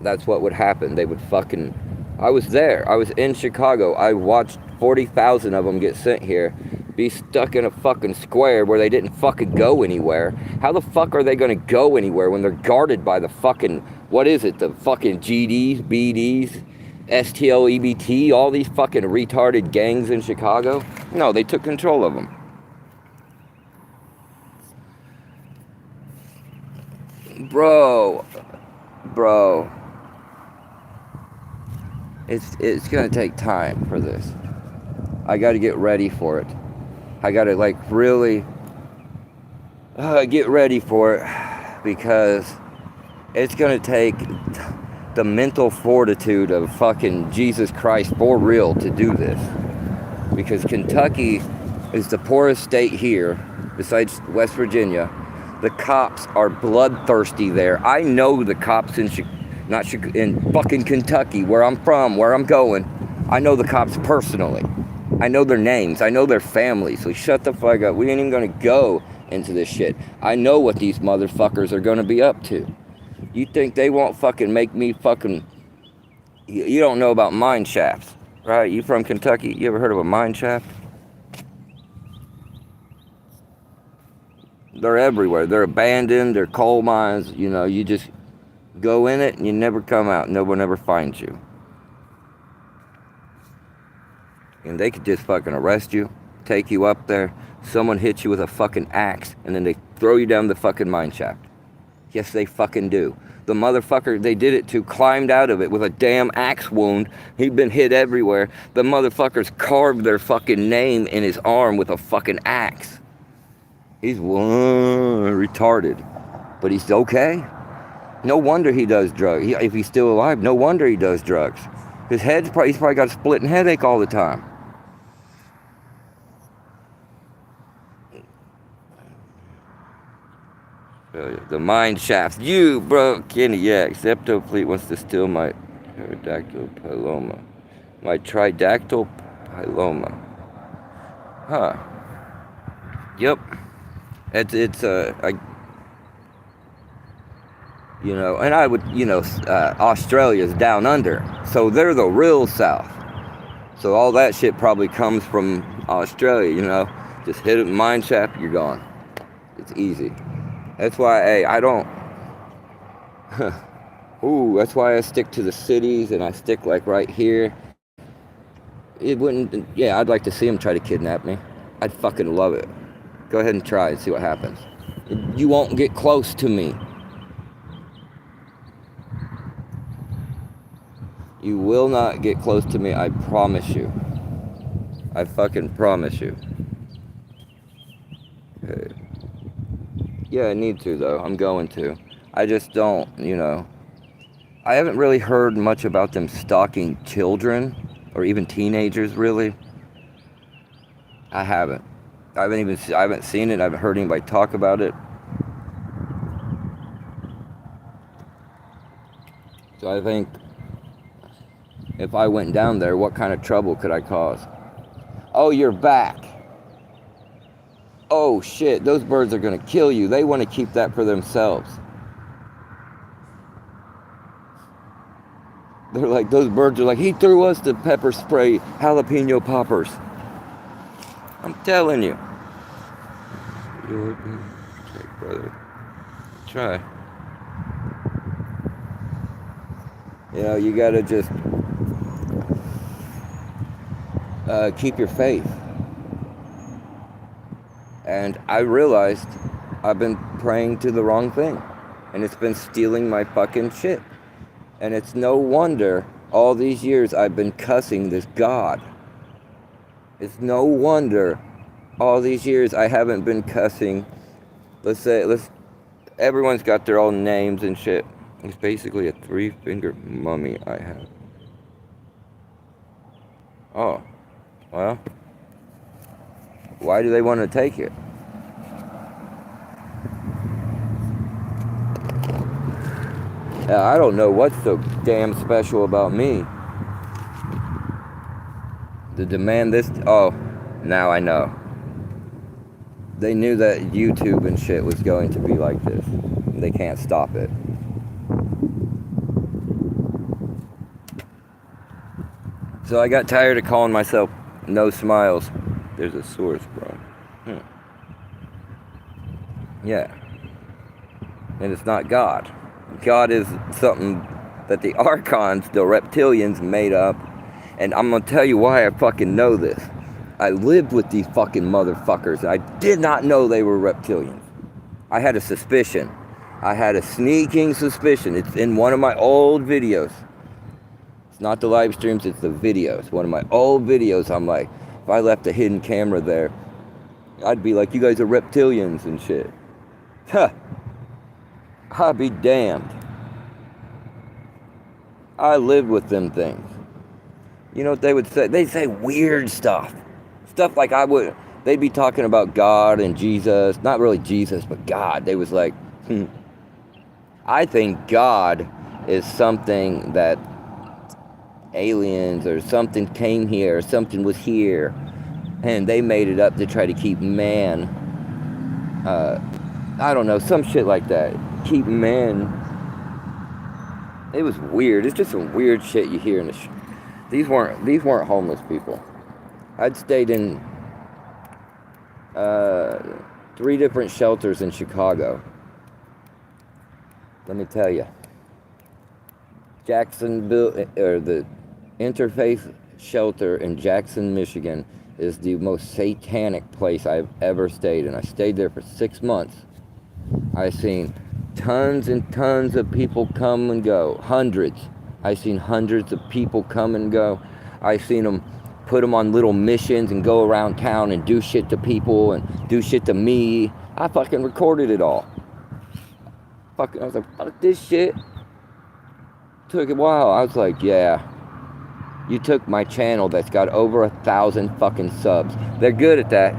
Speaker 1: that's what would happen. They would fucking... I was there. I was in Chicago. I watched 40,000 of them get sent here, be stuck in a fucking square where they didn't fucking go anywhere. How the fuck are they gonna go anywhere when they're guarded by the fucking... What is it? The fucking GDs, BDs, STL, EBT, all these fucking retarded gangs in Chicago? No, they took control of them. Bro, it's gonna take time for this. I gotta get ready for it. I gotta like really get ready for it, because it's gonna take the mental fortitude of fucking Jesus Christ for real to do this. Because Kentucky is the poorest state here, besides West Virginia. The cops are bloodthirsty there. I know the cops in fucking Kentucky, where I'm from, where I'm going. I know the cops personally. I know their names. I know their families. So shut the fuck up. We ain't even gonna go into this shit. I know what these motherfuckers are gonna be up to. You think they won't fucking make me fucking... You don't know about mine shafts, right? You from Kentucky? You ever heard of a mine shaft? They're everywhere. They're abandoned. They're coal mines. You know, you just go in it and you never come out. No one ever finds you. And they could just fucking arrest you, take you up there. Someone hits you with a fucking axe, and then they throw you down the fucking mine shaft. Yes, they fucking do. The motherfucker they did it to climbed out of it with a damn axe wound. He'd been hit everywhere. The motherfuckers carved their fucking name in his arm with a fucking axe. He's retarded, but he's okay. No wonder he does drugs. If he's still alive, no wonder he does drugs. He's probably got a splitting headache all the time. The mine shafts. You, bro, Kenny, yeah. Excepto fleet wants to steal my pterodactyl paloma. My tridactyl paloma. Huh. Yep. You know, and I would, Australia's down under, so they're the real South. So all that shit probably comes from Australia, you know. Just hit a mine shaft, you're gone. It's easy. That's why, hey, I don't... that's why I stick to the cities, and I stick, like, right here. It wouldn't... Yeah, I'd like to see them try to kidnap me. I'd fucking love it. Go ahead and try and see what happens. You won't get close to me. You will not get close to me, I promise you. I fucking promise you. Okay. Yeah, I need to, though. I'm going to. I just don't, I haven't really heard much about them stalking children, or even teenagers, really. I haven't. I haven't seen it. I haven't heard anybody talk about it. So I think if I went down there, what kind of trouble could I cause? Oh, you're back. Oh shit, those birds are gonna kill you. They want to keep that for themselves. They're like, those birds are like, he threw us the pepper spray jalapeno poppers. I'm telling you. Okay, brother. Try. You know, you gotta just keep your faith. And I realized I've been praying to the wrong thing. And it's been stealing my fucking shit. And it's no wonder all these years I've been cussing this God. It's no wonder all these years I haven't been cussing. Everyone's got their own names and shit. It's basically a 3-finger mummy I have. Oh, well, why do they want to take it? I don't know what's so damn special about me to demand this. Oh, now I know. They knew that YouTube and shit was going to be like this. They can't stop it. So I got tired of calling myself No Smiles. There's a source, bro. Yeah. And it's not God. God is something that the archons, the reptilians, made up. And I'm gonna tell you why I fucking know this. I lived with these fucking motherfuckers. I did not know they were reptilians. I had a suspicion. I had a sneaking suspicion. It's in one of my old videos. It's not the live streams, it's the videos. One of my old videos, I'm like, if I left a hidden camera there, I'd be like, you guys are reptilians and shit. Huh. I'd be damned. I lived with them things. You know what they would say? They'd say weird stuff. Stuff like they'd be talking about God and Jesus. Not really Jesus, but God. They was like, I think God is something that aliens or something came here, or something was here, and they made it up to try to keep man, I don't know, some shit like that. Keep man. It was weird. It's just some weird shit you hear in the These weren't homeless people. I'd stayed in 3 different shelters in Chicago. Let me tell you. Jacksonville, or the Interfaith Shelter in Jackson, Michigan, is the most satanic place I've ever stayed in. I stayed there for 6 months. I've seen tons and tons of people come and go. Hundreds. I've seen hundreds of people come and go. I've seen them put them on little missions and go around town and do shit to people and do shit to me. I fucking recorded it all. I was like, fuck this shit. Took a while. I was like, yeah. You took my channel that's got over 1,000 fucking subs. They're good at that.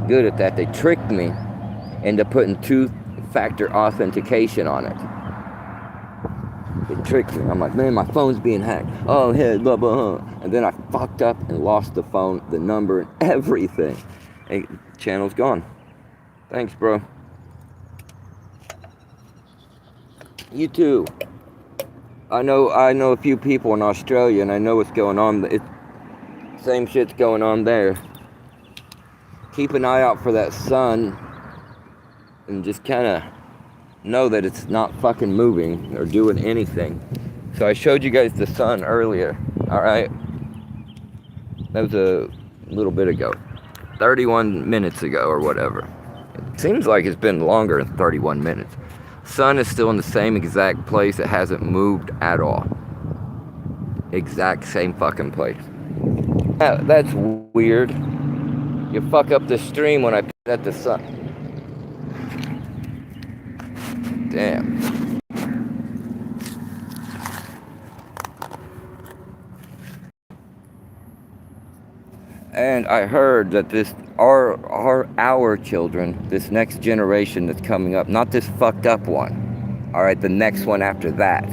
Speaker 1: Good at that. They tricked me into putting 2-factor authentication on it. It tricked me. I'm like, man, my phone's being hacked. Oh, hey, blah, blah, blah. And then I fucked up and lost the phone, the number, and everything. Hey, channel's gone. Thanks, bro. You too. I know a few people in Australia, and I know what's going on. Same shit's going on there. Keep an eye out for that sun, and just kind of know that it's not fucking moving or doing anything. So I showed you guys the sun earlier, alright? That was a little bit ago. 31 minutes ago or whatever. It seems like it's been longer than 31 minutes. Sun is still in the same exact place. It hasn't moved at all. Exact same fucking place. That's weird. You fuck up the stream when I put at the sun. Damn. And I heard that our children, this next generation that's coming up, not this fucked up one, all right, the next one after that,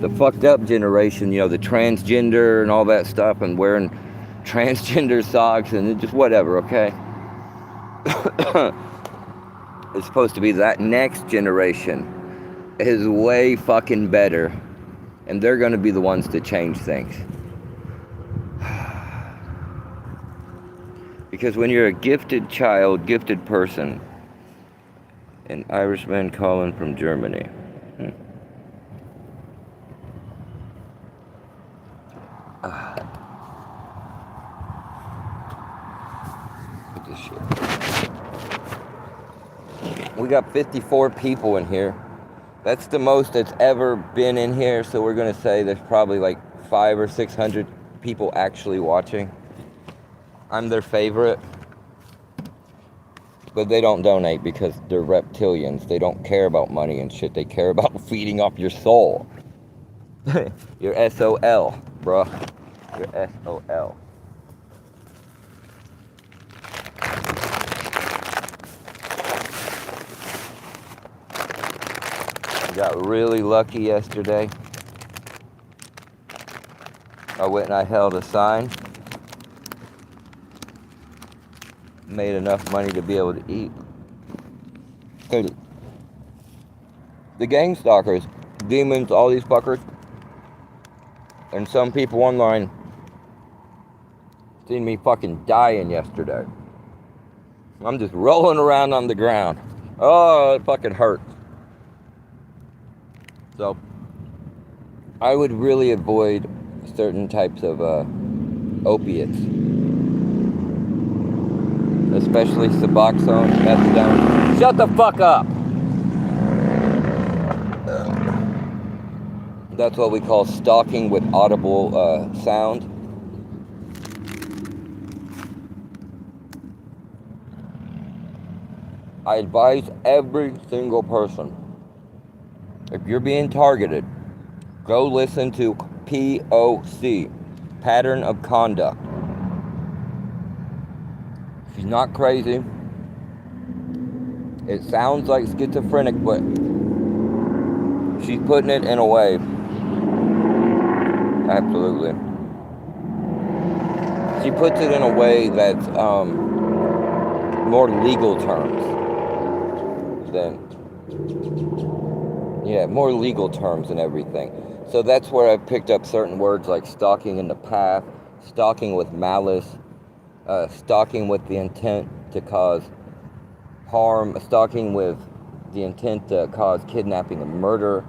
Speaker 1: the fucked up generation, you know, the transgender and all that stuff, and wearing transgender socks and just whatever, okay? It's supposed to be that next generation is way fucking better, and they're going to be the ones to change things. Because when you're a gifted child, gifted person, an Irishman calling from Germany. got 54 people in here. That's the most that's ever been in here, so we're gonna say there's probably like 500 or 600 people actually watching. I'm their favorite. But they don't donate because they're reptilians. They don't care about money and shit. They care about feeding off your soul. Your SOL, bruh. Your SOL. Got really lucky yesterday. I went and I held a sign. Made enough money to be able to eat. The gang stalkers, demons, all these fuckers, and some people online seen me fucking dying yesterday. I'm just rolling around on the ground. Oh, it fucking hurts. So, I would really avoid certain types of opiates. Especially Suboxone, methadone. Shut the fuck up! That's what we call stalking with audible sound. I advise every single person, if you're being targeted, go listen to POC, Pattern of Conduct. She's not crazy. It sounds like schizophrenic, but she's putting it in a way. Absolutely. She puts it in a way that's more legal terms than, more legal terms and everything. So that's where I've picked up certain words like stalking in the path, stalking with malice, stalking with the intent to cause harm, stalking with the intent to cause kidnapping and murder,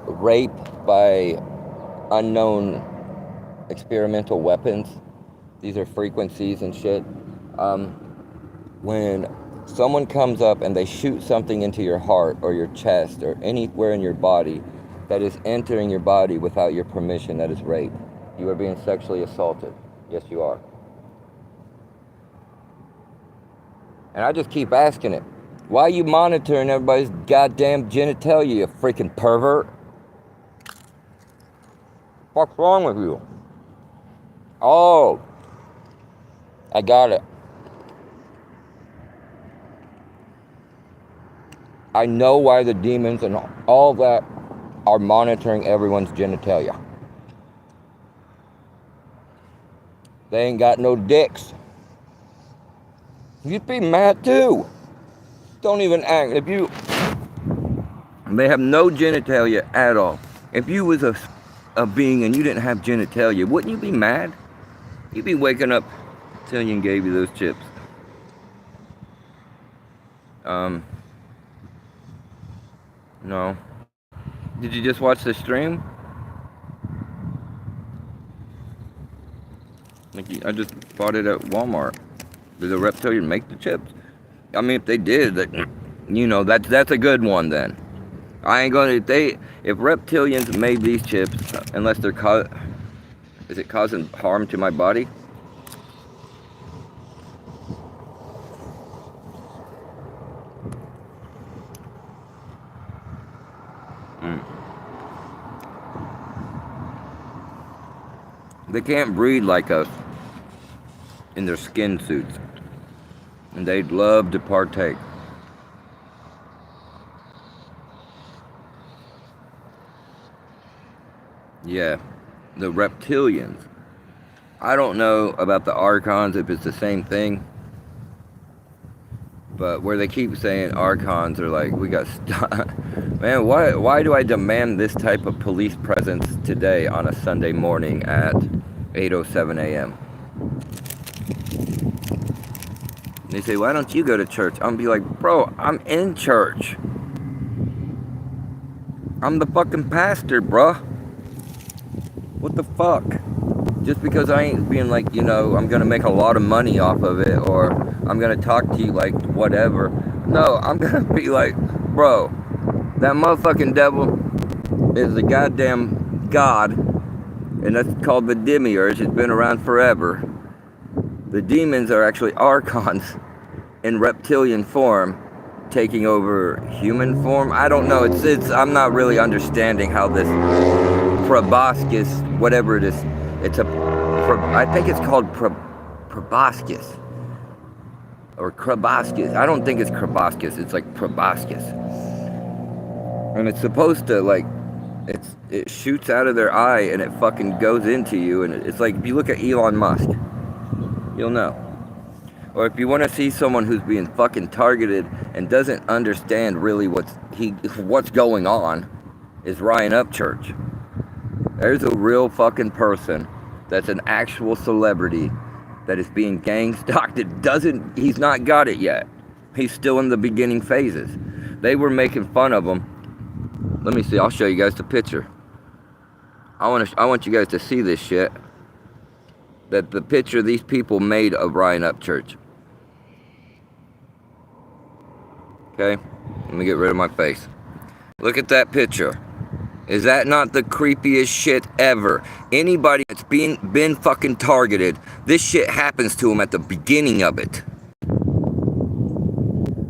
Speaker 1: rape by unknown experimental weapons. These are frequencies and shit. When someone comes up and they shoot something into your heart or your chest or anywhere in your body that is entering your body without your permission, that is rape. You are being sexually assaulted. Yes, you are. And I just keep asking it. Why are you monitoring everybody's goddamn genitalia, you freaking pervert? What's wrong with you? Oh, I got it. I know why the demons and all that are monitoring everyone's genitalia. They ain't got no dicks. You'd be mad too. Don't even act. They have no genitalia at all. If you was a being and you didn't have genitalia, wouldn't you be mad? You'd be waking up, Tillian gave you those chips. No. Did you just watch the stream? I just bought it at Walmart. Did the reptilian make the chips? I mean, if they did, that's a good one then. I ain't gonna, if reptilians made these chips, unless they're is it causing harm to my body? They can't breathe like us in their skin suits, and they'd love to partake. Yeah, the reptilians. I don't know about the archons, if it's the same thing, but where they keep saying archons are like, we got man, why do I demand this type of police presence today on a Sunday morning at 8:07 a.m.? They say, why don't you go to church? I'm be like, bro, I'm in church. I'm the fucking pastor, bruh. What the fuck? Just because I ain't being like, you know, I'm gonna make a lot of money off of it, or I'm gonna talk to you like whatever. No, I'm gonna be like, bro, that motherfucking devil is a goddamn god, and that's called the demiurge. It's been around forever. The demons are actually archons in reptilian form, taking over human form. I don't know. I'm not really understanding how this proboscis, whatever it is. I think it's called proboscis or proboscis. I don't think it's proboscis. It's like proboscis, and it's supposed to like it shoots out of their eye and it fucking goes into you, and it's like if you look at Elon Musk, you'll know. Or if you want to see someone who's being fucking targeted and doesn't understand really what's going on, is Ryan Upchurch. There's a real fucking person that's an actual celebrity that is being gang stalked. He's not got it yet. He's still in the beginning phases. They were making fun of him. Let me see, I'll show you guys the picture. I want you guys to see this shit. That the picture these people made of Ryan Upchurch. Okay, let me get rid of my face. Look at that picture. Is that not the creepiest shit ever? Anybody that's been fucking targeted, this shit happens to them at the beginning of it.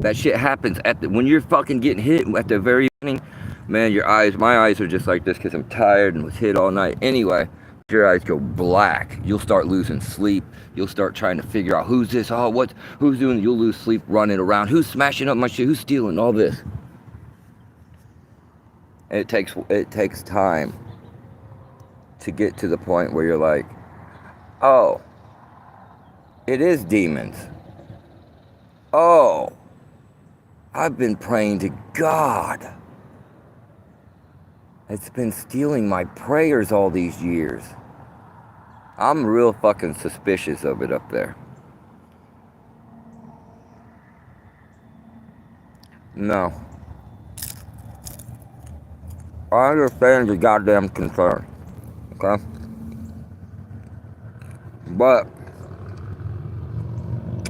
Speaker 1: That shit happens when you're fucking getting hit at the very beginning. Man, my eyes are just like this because I'm tired and was hit all night. Anyway, your eyes go black. You'll start losing sleep. You'll start trying to figure out who's this, who's doing it? You'll lose sleep running around. Who's smashing up my shit? Who's stealing all this? And it takes time to get to the point where you're like, oh, it is demons. Oh, I've been praying to God. It's been stealing my prayers all these years. I'm real fucking suspicious of it up there. No. I understand the goddamn concern. Okay? But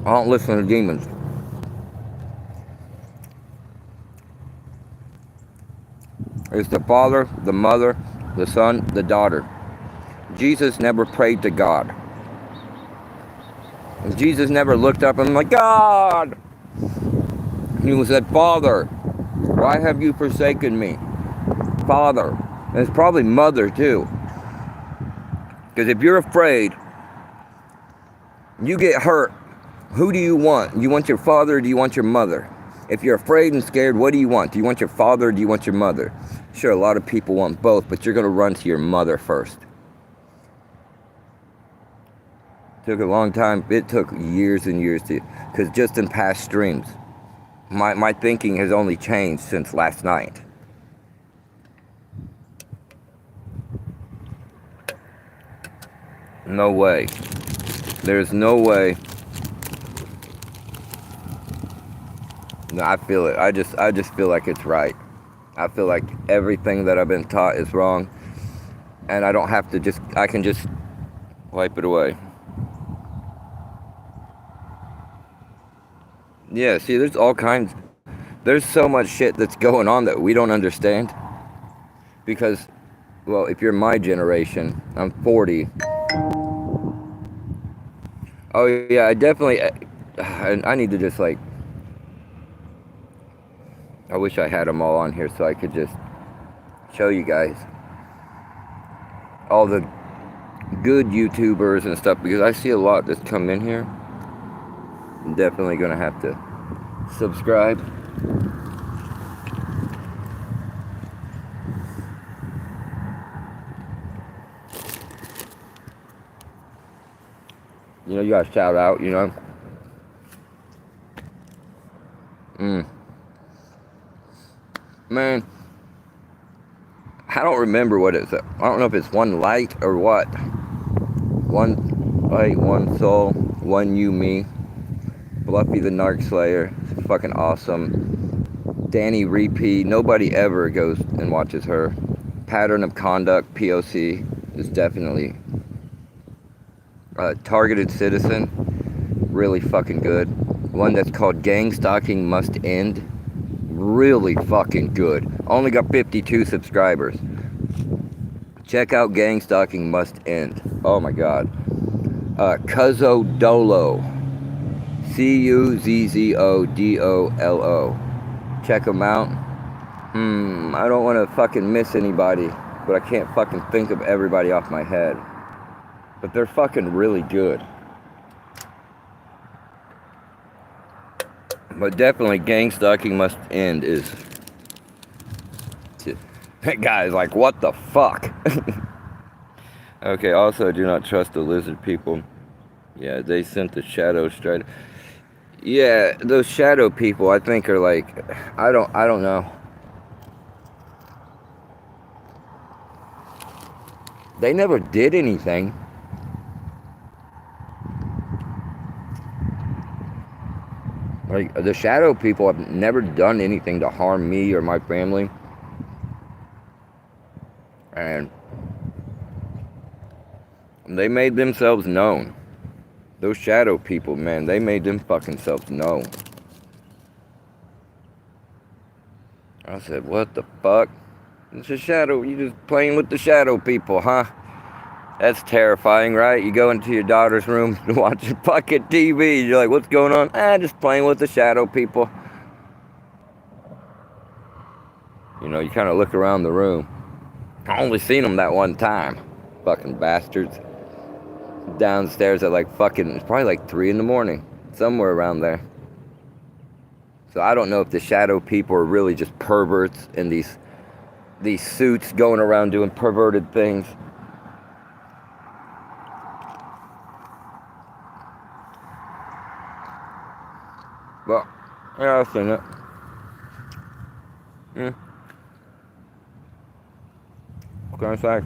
Speaker 1: I don't listen to demons. It's the Father, the Mother, the Son, the daughter. Jesus never prayed to God. Jesus never looked up and was like, God! He said, Father, why have you forsaken me? Father. And it's probably Mother too. Because if you're afraid, you get hurt. Who do you want? You want your father or do you want your mother? If you're afraid and scared, what do you want? Do you want your father or do you want your mother? Sure, a lot of people want both, but you're going to run to your mother first. Took a long time. It took years and years because just in past streams, my thinking has only changed since last night. No way. There's no way. No, I feel it. I just feel like it's right. I feel like everything that I've been taught is wrong, and I don't have to I can just wipe it away. Yeah, see, there's so much shit that's going on that we don't understand. Because, well, if you're my generation, I'm 40. Oh, yeah, I need to just, like, I wish I had them all on here so I could just show you guys all the good YouTubers and stuff, because I see a lot that's come in here. I'm definitely going to have to subscribe. You know, you gotta shout out, you know. Man, I don't remember what it's. I don't know if it's one light or what. One light, one soul, one you, me. Fluffy the Narc Slayer, it's fucking awesome. Danny Repeat, nobody ever goes and watches her. Pattern of Conduct, POC, is definitely Targeted Citizen, really fucking good. One that's called Gang Stalking Must End, really fucking good. Only got 52 subscribers. Check out Gang Stalking Must End. Oh my god. Cuzzo Dolo. Cuzzodolo. Check them out. I don't want to fucking miss anybody, but I can't fucking think of everybody off my head. But they're fucking really good. But definitely Gang Stalking Must End is... That guy's like, what the fuck? Okay, also do not trust the lizard people. Yeah, they sent the shadow straight. Yeah, those shadow people I think are like, I don't know. They never did anything. Like, the shadow people have never done anything to harm me or my family. And they made themselves known. Those shadow people, man, they made them fucking selves known. I said, what the fuck? It's a shadow. You just playing with the shadow people, huh? That's terrifying, right? You go into your daughter's room to watch a fucking TV. You're like, what's going on? Just playing with the shadow people. You know, you kind of look around the room. I only seen them that one time. Fucking bastards. Downstairs at like fucking, it's probably like 3 in the morning. Somewhere around there. So I don't know if the shadow people are really just perverts in these suits going around doing perverted things. Well, yeah, I've seen it. What can I say?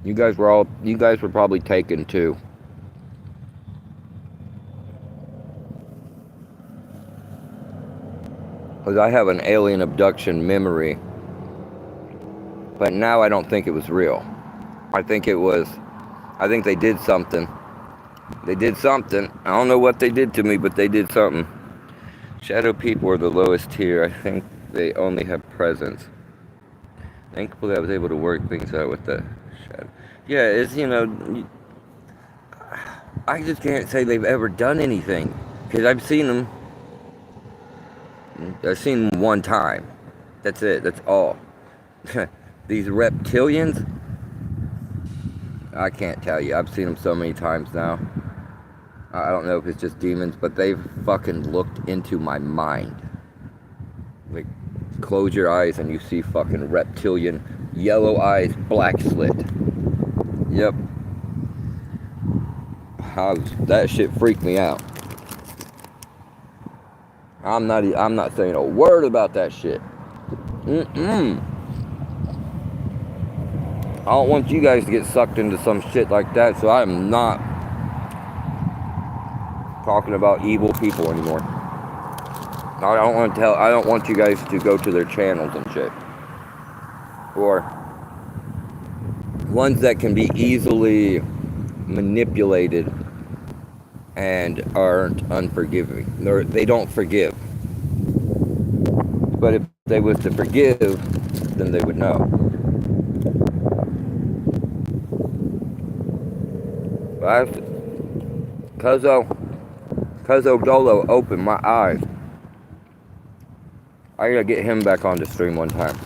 Speaker 1: You guys were probably taken too. Because I have an alien abduction memory. But now I don't think it was real. I think they did something. They did something. I don't know what they did to me, but they did something. Shadow people are the lowest tier. I think they only have presence. Thankfully I was able to work things out with the shadow. Yeah, it's, you know, I just can't say they've ever done anything. Because I've seen them. I've seen them one time. That's it. That's all. These reptilians, I can't tell you. I've seen them so many times now. I don't know if it's just demons, but they've fucking looked into my mind. Like, close your eyes and you see fucking reptilian, yellow eyes, black slit. Yep. That shit freaked me out. I'm not saying a word about that shit. I don't want you guys to get sucked into some shit like that, so I'm not talking about evil people anymore. I don't want you guys to go to their channels and shit. Or ones that can be easily manipulated and aren't unforgiving. They don't forgive. But if they was to forgive, then they would know. Cuzzo Dolo opened my eyes. I gotta get him back on the stream one time.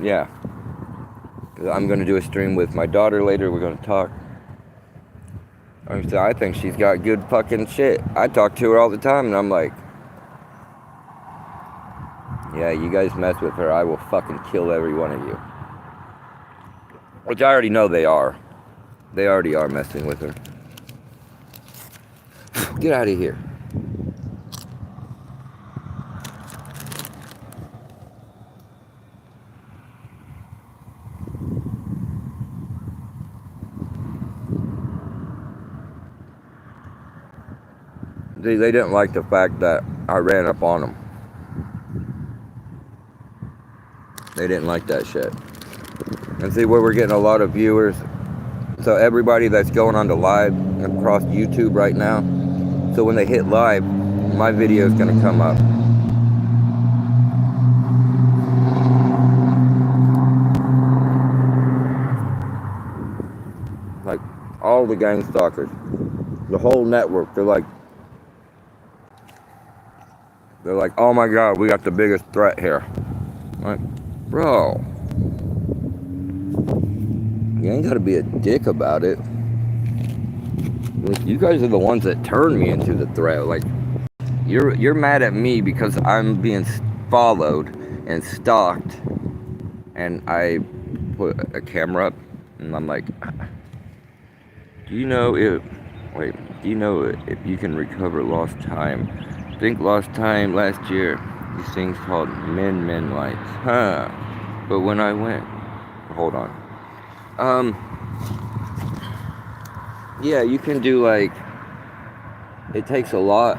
Speaker 1: Yeah. I'm gonna do a stream with my daughter later. We're gonna talk. I think she's got good fucking shit. I talk to her all the time, and I'm like, yeah, you guys mess with her, I will fucking kill every one of you. Which I already know they are. They already are messing with her. Get out of here. They didn't like the fact that I ran up on them. They didn't like that shit. And see where we're getting a lot of viewers. So everybody that's going on to live across YouTube right now, so when they hit live, my video is going to come up. Like all the gang stalkers, the whole network, they're like, oh my God, we got the biggest threat here. Like, bro, you ain't got to be a dick about it. Like, you guys are the ones that turned me into the threat. Like, you're mad at me because I'm being followed and stalked, and I put a camera up, and I'm like, do you know if you can recover lost time? I think lost time last year. These things called men lights, huh? But when I went, hold on. Yeah, you can do like. It takes a lot.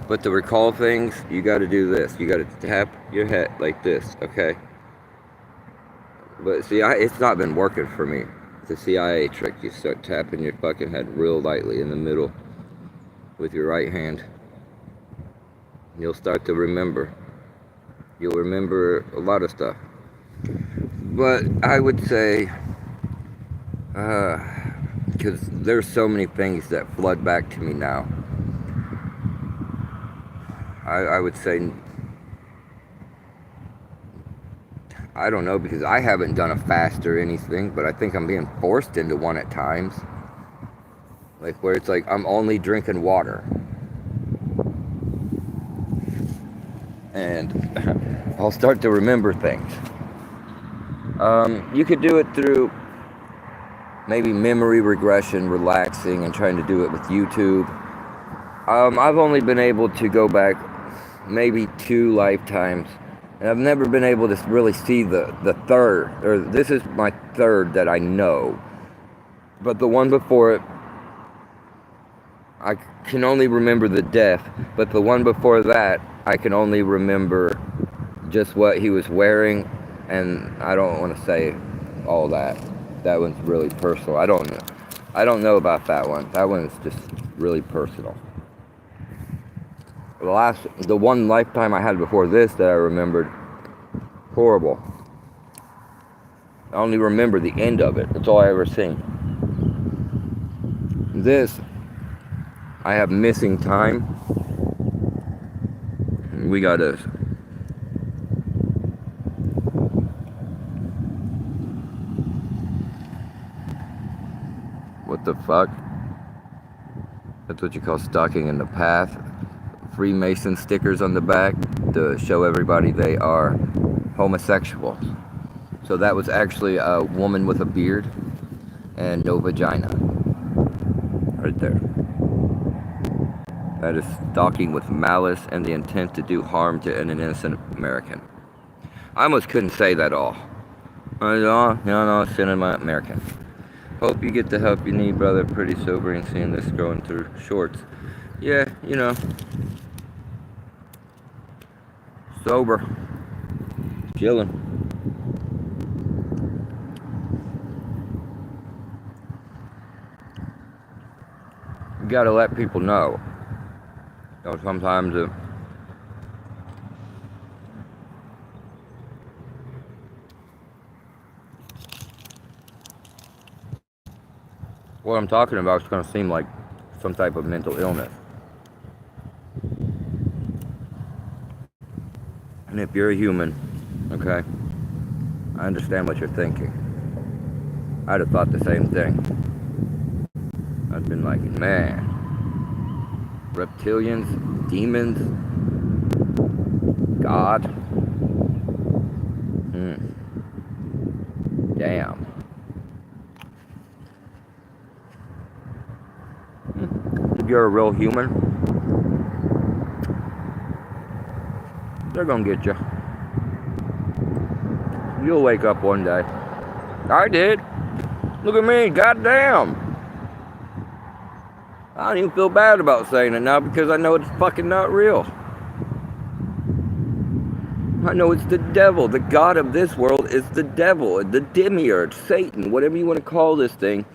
Speaker 1: But to recall things, you got to do this. You got to tap your head like this, okay? But see, it's not been working for me. It's a CIA trick. You start tapping your fucking head real lightly in the middle with your right hand. You'll start to remember. You'll remember a lot of stuff. But I would say, because there's so many things that flood back to me now. I would say, I don't know, because I haven't done a fast or anything, but I think I'm being forced into one at times. Like where it's like I'm only drinking water. And I'll start to remember things. You could do it through maybe memory regression, relaxing, and trying to do it with YouTube. I've only been able to go back maybe 2 lifetimes, and I've never been able to really see the third, or this is my third that I know, but the one before it, I can only remember the death, but the one before that, I can only remember just what he was wearing, and I don't want to say all that. That one's really personal. I don't know about that one. That one's just really personal. The one lifetime I had before this that I remembered, horrible. I only remember the end of it. That's all I ever seen. This, I have missing time. We gotta. What the fuck? That's what you call stalking in the path. Freemason stickers on the back to show everybody they are homosexuals. So that was actually a woman with a beard and no vagina. Right there. That is stalking with malice and the intent to do harm to an innocent American. I almost couldn't say that all. No, cinema American. Hope you get the help you need, brother. Pretty sobering seeing this going through shorts. Yeah, you know. Sober. Chilling. You gotta let people know. You know, sometimes what I'm talking about is gonna seem like some type of mental illness. And if you're a human, okay, I understand what you're thinking. I'd have thought the same thing. I've been like, man, reptilians, demons, God, damn. If you're a real human, they're gonna get you. You'll wake up one day. I did. Look at me, goddamn. I don't even feel bad about saying it now because I know it's fucking not real. I know it's the devil. The god of this world is the devil, the demiurge, Satan, whatever you want to call this thing.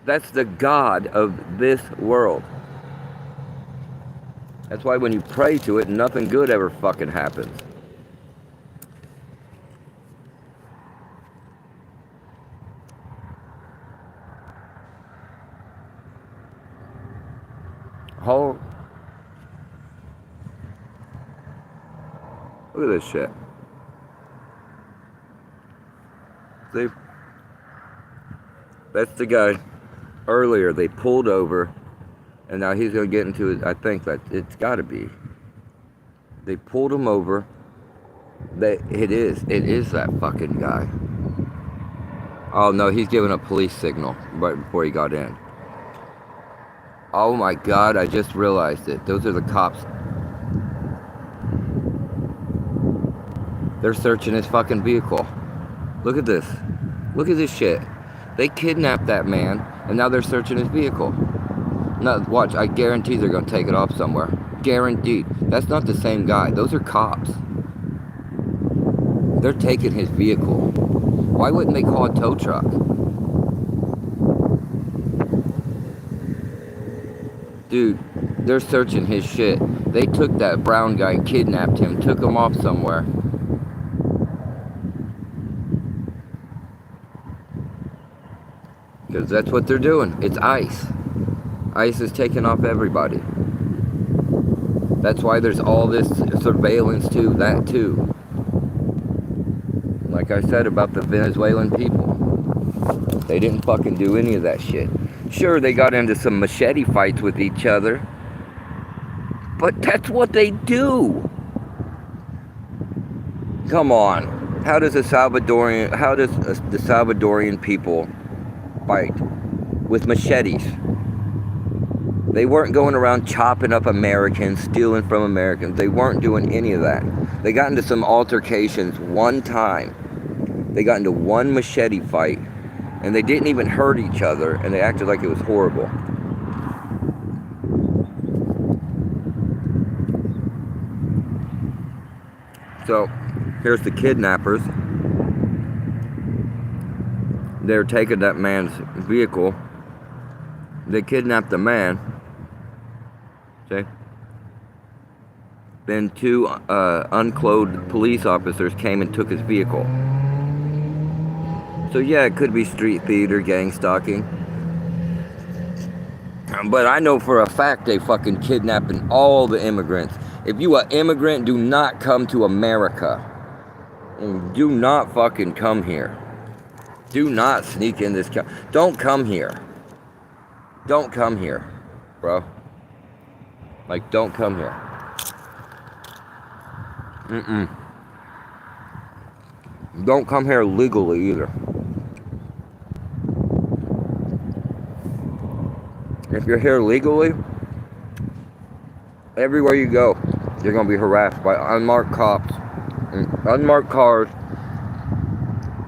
Speaker 1: That's the god of this world. That's why when you pray to it, nothing good ever fucking happens. Oh, look at this shit. See? That's the guy earlier they pulled over, and now he's going to get into it. I think that it's got to be. They pulled him over. It is that fucking guy. Oh no, he's giving a police signal right before he got in. Oh my god, I just realized it. Those are the cops. They're searching his fucking vehicle. Look at this. Look at this shit. They kidnapped that man, and now they're searching his vehicle. Now, watch, I guarantee they're going to take it off somewhere. Guaranteed. That's not the same guy. Those are cops. They're taking his vehicle. Why wouldn't they call a tow truck? Dude, they're searching his shit. They took that brown guy, kidnapped him, took him off somewhere. Because that's what they're doing. It's ICE. ICE is taking off everybody. That's why there's all this surveillance too, that too. Like I said about the Venezuelan people. They didn't fucking do any of that shit. Sure, they got into some machete fights with each other. But that's what they do. Come on. How does the Salvadorian people fight? With machetes. They weren't going around chopping up Americans, stealing from Americans. They weren't doing any of that. They got into some altercations one time. They got into one machete fight, and they didn't even hurt each other, and they acted like it was horrible. So, here's the kidnappers. They're taking that man's vehicle. They kidnapped the man. Okay. Then two unclothed police officers came and took his vehicle. So yeah, it could be street theater, gang stalking. But I know for a fact they fucking kidnapping all the immigrants. If you an immigrant, do not come to America. And do not fucking come here. Do not sneak in this country. Don't come here. Don't come here, bro. Like, don't come here. Don't come here legally either. If you're here legally, everywhere you go, you're going to be harassed by unmarked cops, unmarked cars,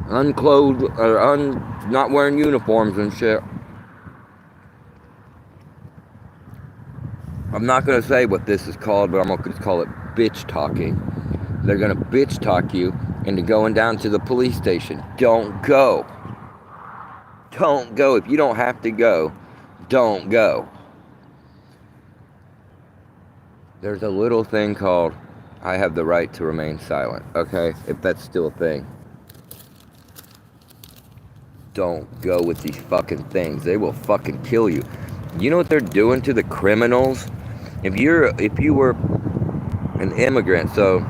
Speaker 1: unclothed, or not wearing uniforms and shit. I'm not going to say what this is called, but I'm going to call it bitch talking. They're going to bitch talk you into going down to the police station. Don't go. Don't go. If you don't have to go, don't go. There's a little thing called, I have the right to remain silent. Okay? If that's still a thing. Don't go with these fucking things. They will fucking kill you. You know what they're doing to the criminals? If you were an immigrant, so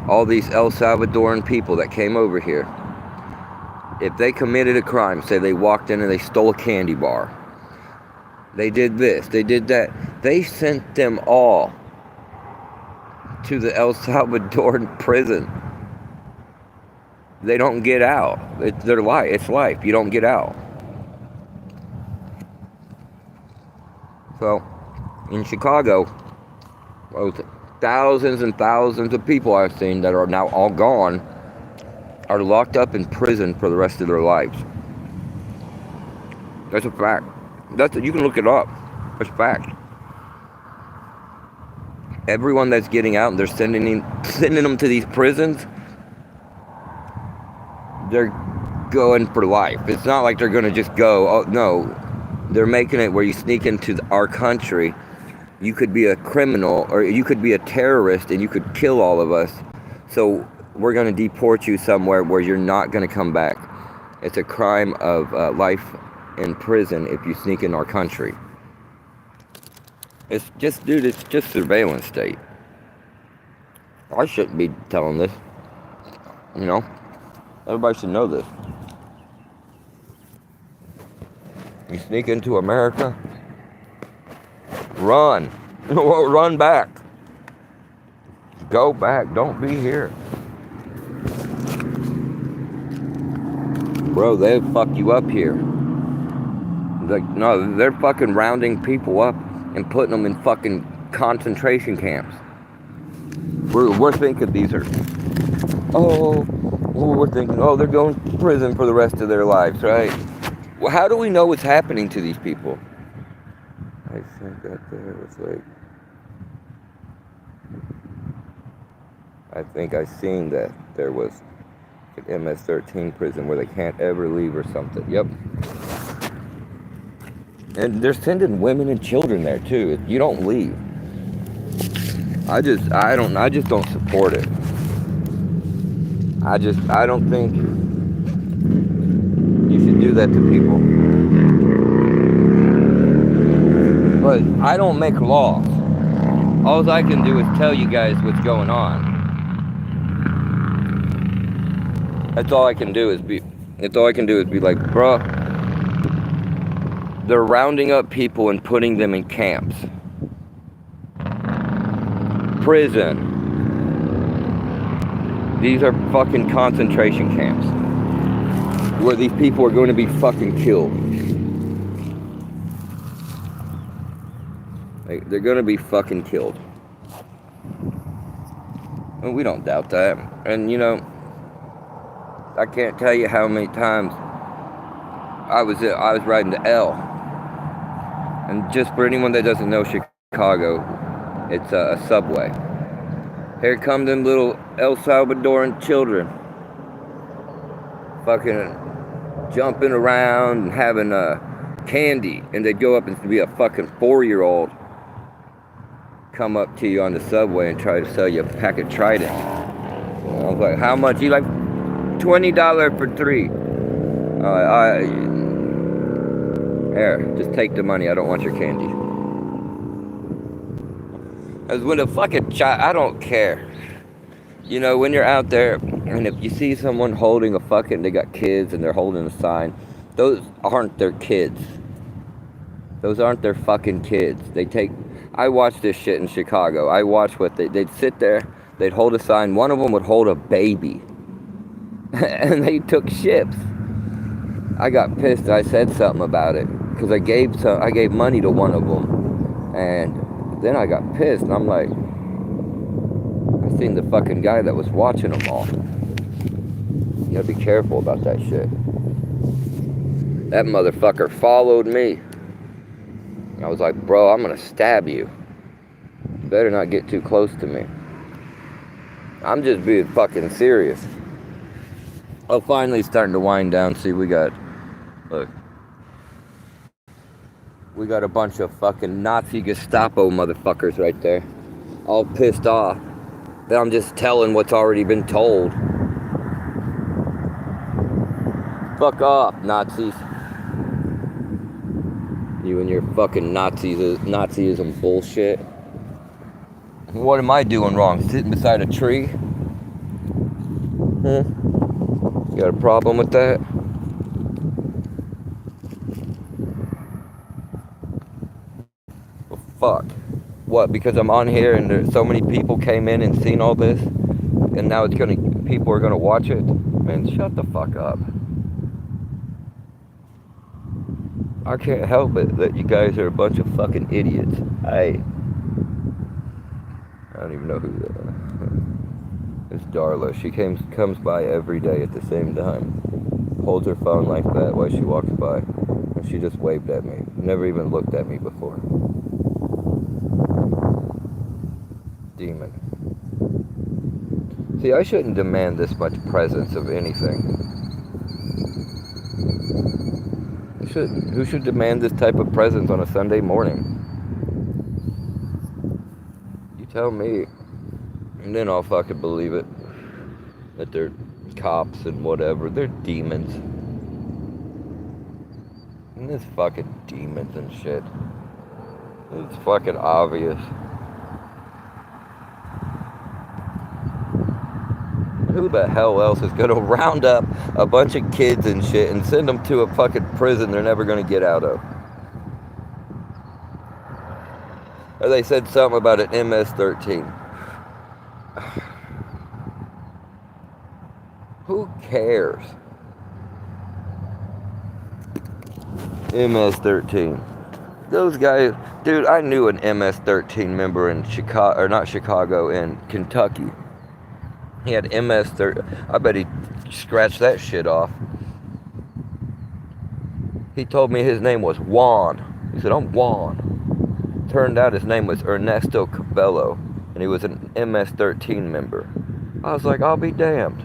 Speaker 1: all these El Salvadoran people that came over here, if they committed a crime, say they walked in and they stole a candy bar, they did this, they did that, they sent them all to the El Salvadoran prison. They don't get out. It's their life. It's life. You don't get out. So, in Chicago, thousands and thousands of people I've seen that are now all gone are locked up in prison for the rest of their lives. That's a fact. You can look it up. It's fact. everyone that's getting out and they're sending them to these prisons, they're going for life. It's not like they're going to just go, oh no, they're making it where you sneak into our country, you could be a criminal or you could be a terrorist and you could kill all of us. So we're going to deport you somewhere where you're not going to come back. It's a crime of life in prison if you sneak in our country. It's just, dude, it's just surveillance state. I shouldn't be telling this. You know? Everybody should know this. You sneak into America, run. Run back. Go back. Don't be here. Bro, they'll fuck you up here. Like, no, they're fucking rounding people up and putting them in fucking concentration camps. We're thinking these are, we're thinking, they're going to prison for the rest of their lives, right? Well, how do we know what's happening to these people? I think that there was like, I think I seen that there was an MS-13 prison where they can't ever leave or something. Yep. And they're sending women and children there too. You don't leave. I just don't support it. I don't think you should do that to people. But I don't make laws. All I can do is tell you guys what's going on. That's all I can do is be like, bruh, they're rounding up people and putting them in camps. Prison. These are fucking concentration camps where these people are going to be fucking killed. They're going to be fucking killed. And we don't doubt that. And you know, I can't tell you how many times I was riding the L. And just for anyone that doesn't know Chicago, it's a subway. Here come them little El Salvadoran children, fucking jumping around and having candy, and they'd go up and be a fucking 4-year-old come up to you on the subway and try to sell you a pack of Trident. I was like, how much? He like, $20 for 3. Here, just take the money. I don't want your candy. As when a fucking child, I don't care. You know, when you're out there, and if you see someone holding they got kids and they're holding a sign, those aren't their kids. Those aren't their fucking kids. I watched this shit in Chicago. I watched they'd sit there, they'd hold a sign. One of them would hold a baby. And they took ships. I got pissed. I said something about it because I gave money to one of them, and then I got pissed. And I'm like, I seen the fucking guy that was watching them all. You gotta be careful about that shit. That motherfucker followed me. I was like, bro, I'm gonna stab you. You better not get too close to me. I'm just being fucking serious. Oh, finally starting to wind down. See, we got a bunch of fucking Nazi Gestapo motherfuckers right there. All pissed off that I'm just telling what's already been told. Fuck off, Nazis. You and your fucking Nazism bullshit. What am I doing wrong? Sitting beside a tree? You got a problem with that? Well, fuck. What, because I'm on here and there's so many people came in and seen all this, and now people are gonna watch it? Man, shut the fuck up. I can't help it that you guys are a bunch of fucking idiots. I don't even know who it's Darla. She comes by every day at the same time. Holds her phone like that while she walks by. And she just waved at me. Never even looked at me before. demon. See, I shouldn't demand this much presence of anything. Who should demand this type of presence on a Sunday morning? You tell me. And then I'll fucking believe it. That they're cops and whatever. They're demons. And there's fucking demons and shit. It's fucking obvious. Who the hell else is gonna round up a bunch of kids and shit and send them to a fucking prison they're never gonna get out of? Or they said something about an MS-13. Who cares? MS-13. Those guys, dude, I knew an MS-13 member in Chicago, or not Chicago, in Kentucky. He had MS-13. I bet he scratched that shit off. He told me his name was Juan. He said, I'm Juan. Turned out his name was Ernesto Cabello, and he was an MS-13 member. I was like, I'll be damned.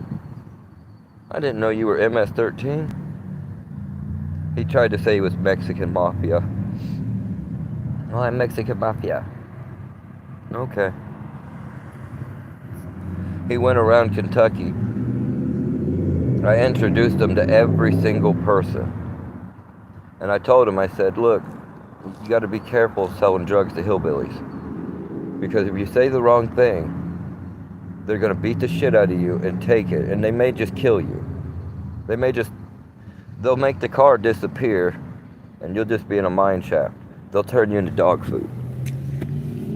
Speaker 1: I didn't know you were MS-13. He tried to say he was Mexican Mafia. Oh, I'm Mexican Mafia. Okay. He went around Kentucky. I introduced him to every single person. And I told him, I said, look, you got to be careful selling drugs to hillbillies. Because if you say the wrong thing, they're going to beat the shit out of you and take it. And they may just kill you. They'll make the car disappear and you'll just be in a mine shaft. They'll turn you into dog food.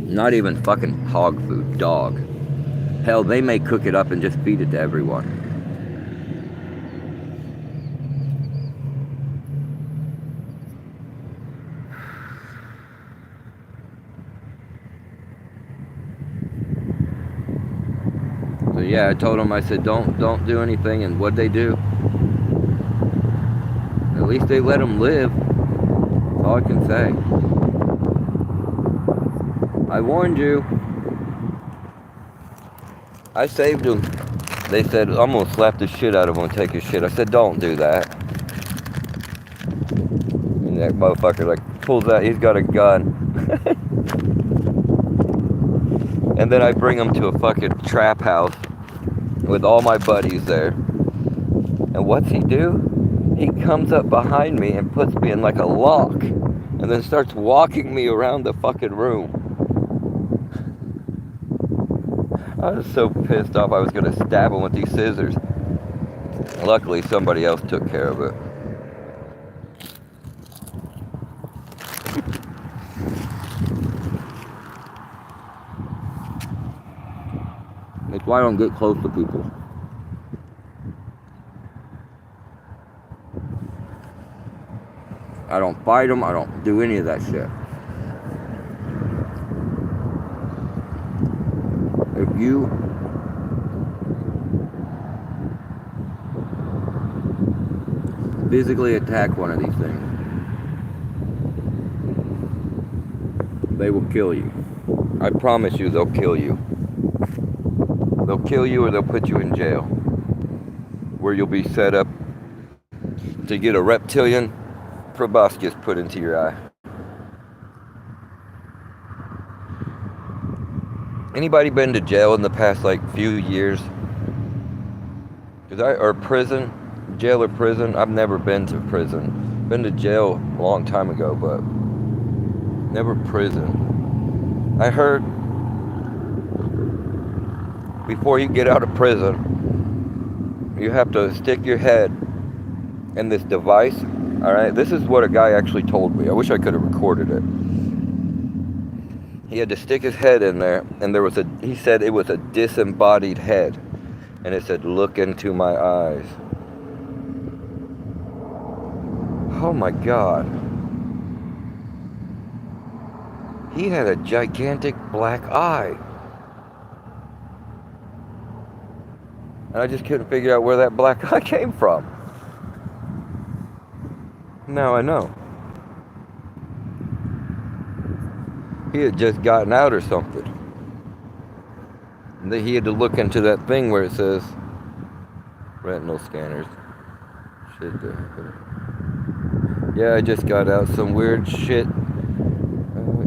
Speaker 1: Not even fucking hog food, dog. Hell, they may cook it up and just feed it to everyone. So yeah, I told them, I said, don't do anything, and what'd they do? At least they let them live. That's all I can say. I warned you. I saved him. They said, I'm going to slap the shit out of him and take his shit. I said, don't do that. And that motherfucker like pulls out, he's got a gun. And then I bring him to a fucking trap house with all my buddies there. And what's he do? He comes up behind me and puts me in like a lock. And then starts walking me around the fucking room. I was so pissed off I was going to stab him with these scissors. Luckily, somebody else took care of it. That's why I don't get close to people. I don't fight them. I don't do any of that shit. If you physically attack one of these things, they will kill you. I promise you they'll kill you. They'll kill you or they'll put you in jail, where you'll be set up to get a reptilian proboscis put into your eye. Anybody been to jail in the past like few years? Or prison, jail or prison? I've never been to prison. Been to jail a long time ago, but never prison. I heard before you get out of prison, you have to stick your head in this device. All right, this is what a guy actually told me. I wish I could have recorded it. He had to stick his head in there, and he said it was a disembodied head, and it said, look into my eyes. Oh my God. He had a gigantic black eye. And I just couldn't figure out where that black eye came from. Now I know. He had just gotten out or something. He had to look into that thing where it says retinal scanners. Yeah, I just got out some weird shit.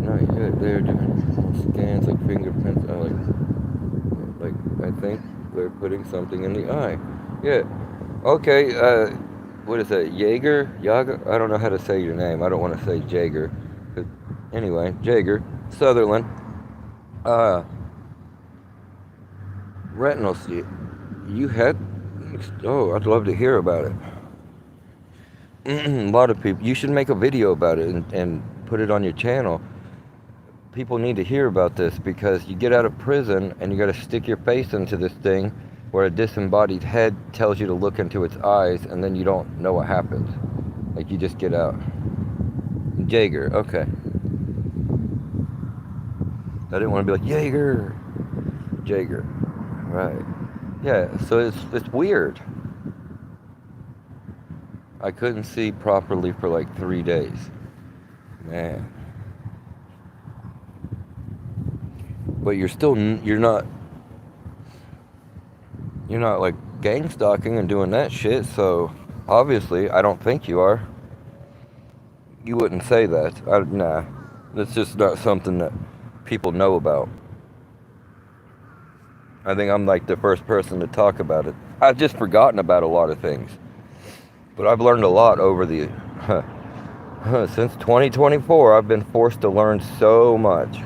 Speaker 1: Not yet. They're doing scans like fingerprints. Like I think they're putting something in the eye. Yeah. Okay. What is that? Yager? I don't know how to say your name. I don't want to say Jager. Anyway, Jager Sutherland. Retinal. You had. Oh, I'd love to hear about it. A lot of people. You should make a video about it and put it on your channel. People need to hear about this because you get out of prison and you got to stick your face into this thing where a disembodied head tells you to look into its eyes, and then you don't know what happens. Like, you just get out. Jaeger, okay. I didn't want to be like Jaeger, right? Yeah, so it's weird. I couldn't see properly for like 3 days, man. But you're not like gang stalking and doing that shit, so obviously I don't think you are. You wouldn't say that. Nah, that's just not something that people know about. I think I'm like the first person to talk about it. I've just forgotten about a lot of things, but I've learned a lot over the since 2024. I've been forced to learn so much.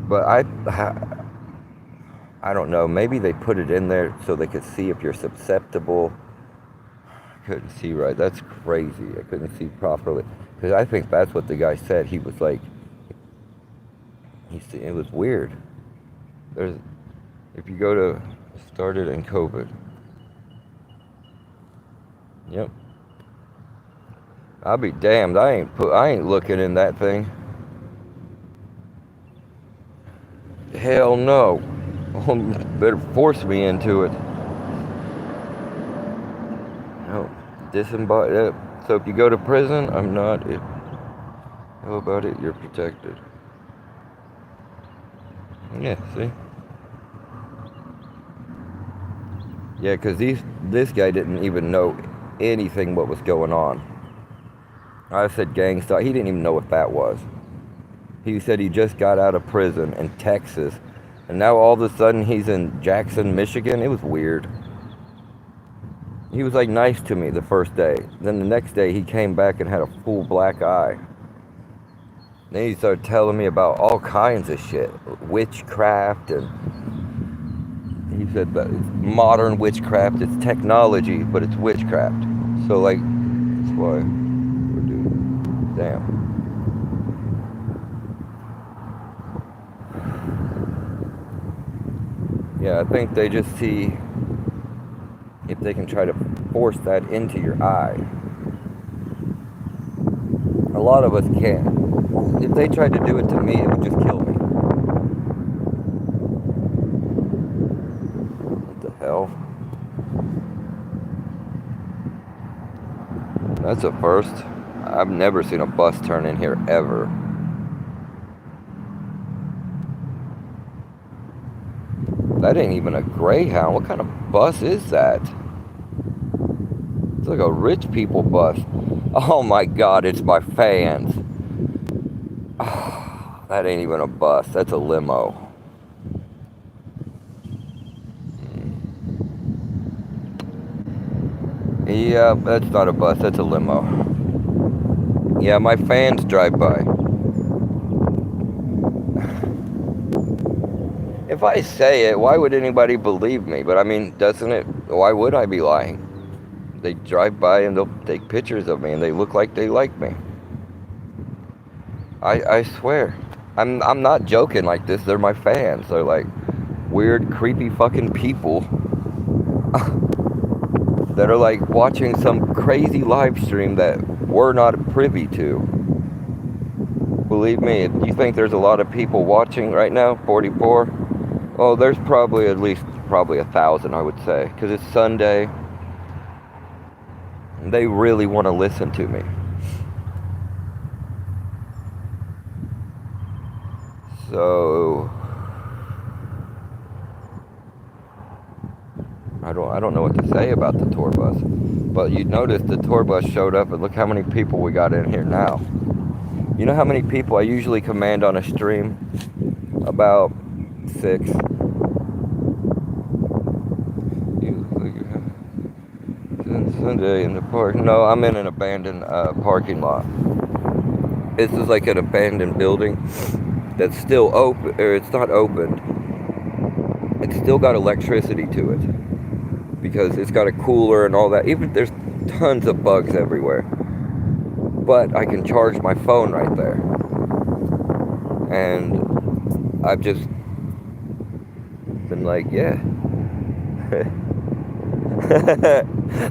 Speaker 1: But I don't know, maybe they put it in there so they could see if you're susceptible. I couldn't see right. That's crazy. I couldn't see properly. Because I think that's what the guy said. He was like, it was weird. If you go to, started in COVID. Yep. I'll be damned. I ain't looking in that thing. Hell no. Better force me into it. No. Disembodied. So if you go to prison, I'm not. How about it? You're protected. Yeah, see? Yeah, because this guy didn't even know anything what was going on. I said gang stalk. He didn't even know what that was. He said he just got out of prison in Texas, and now all of a sudden he's in Jackson, Michigan. It was weird. He was like nice to me the first day. Then the next day he came back and had a full black eye. Then he started telling me about all kinds of shit. Witchcraft, and he said that it's modern witchcraft. It's technology, but it's witchcraft. So like, that's why we're doing. Damn. Yeah, I think they just see if they can try to force that into your eye. A lot of us can't. If they tried to do it to me, it would just kill me. What the hell? That's a first. I've never seen a bus turn in here ever. That ain't even a Greyhound. What kind of bus is that? It's like a rich people bus. Oh my God, it's my fans. Oh, that ain't even a bus. That's a limo. Yeah, that's not a bus. That's a limo. Yeah, my fans drive by. If I say it, why would anybody believe me? But I mean, doesn't it? Why would I be lying? They drive by and they'll take pictures of me and they look like they like me. I swear. I'm not joking like this. They're my fans. They're like weird, creepy fucking people that are like watching some crazy live stream that we're not privy to. Believe me, if you think there's a lot of people watching right now, 44, oh, there's probably at least 1,000, I would say, because it's Sunday. And they really want to listen to me. So I don't know what to say about the tour bus. But you notice the tour bus showed up, and look how many people we got in here now. You know how many people I usually command on a stream? About 6. Sunday in the park. No, I'm in an abandoned parking lot. This is like an abandoned building that's still open, or it's not opened. It's still got electricity to it because it's got a cooler and all that. Even there's tons of bugs everywhere, but I can charge my phone right there, and I've just been like, yeah.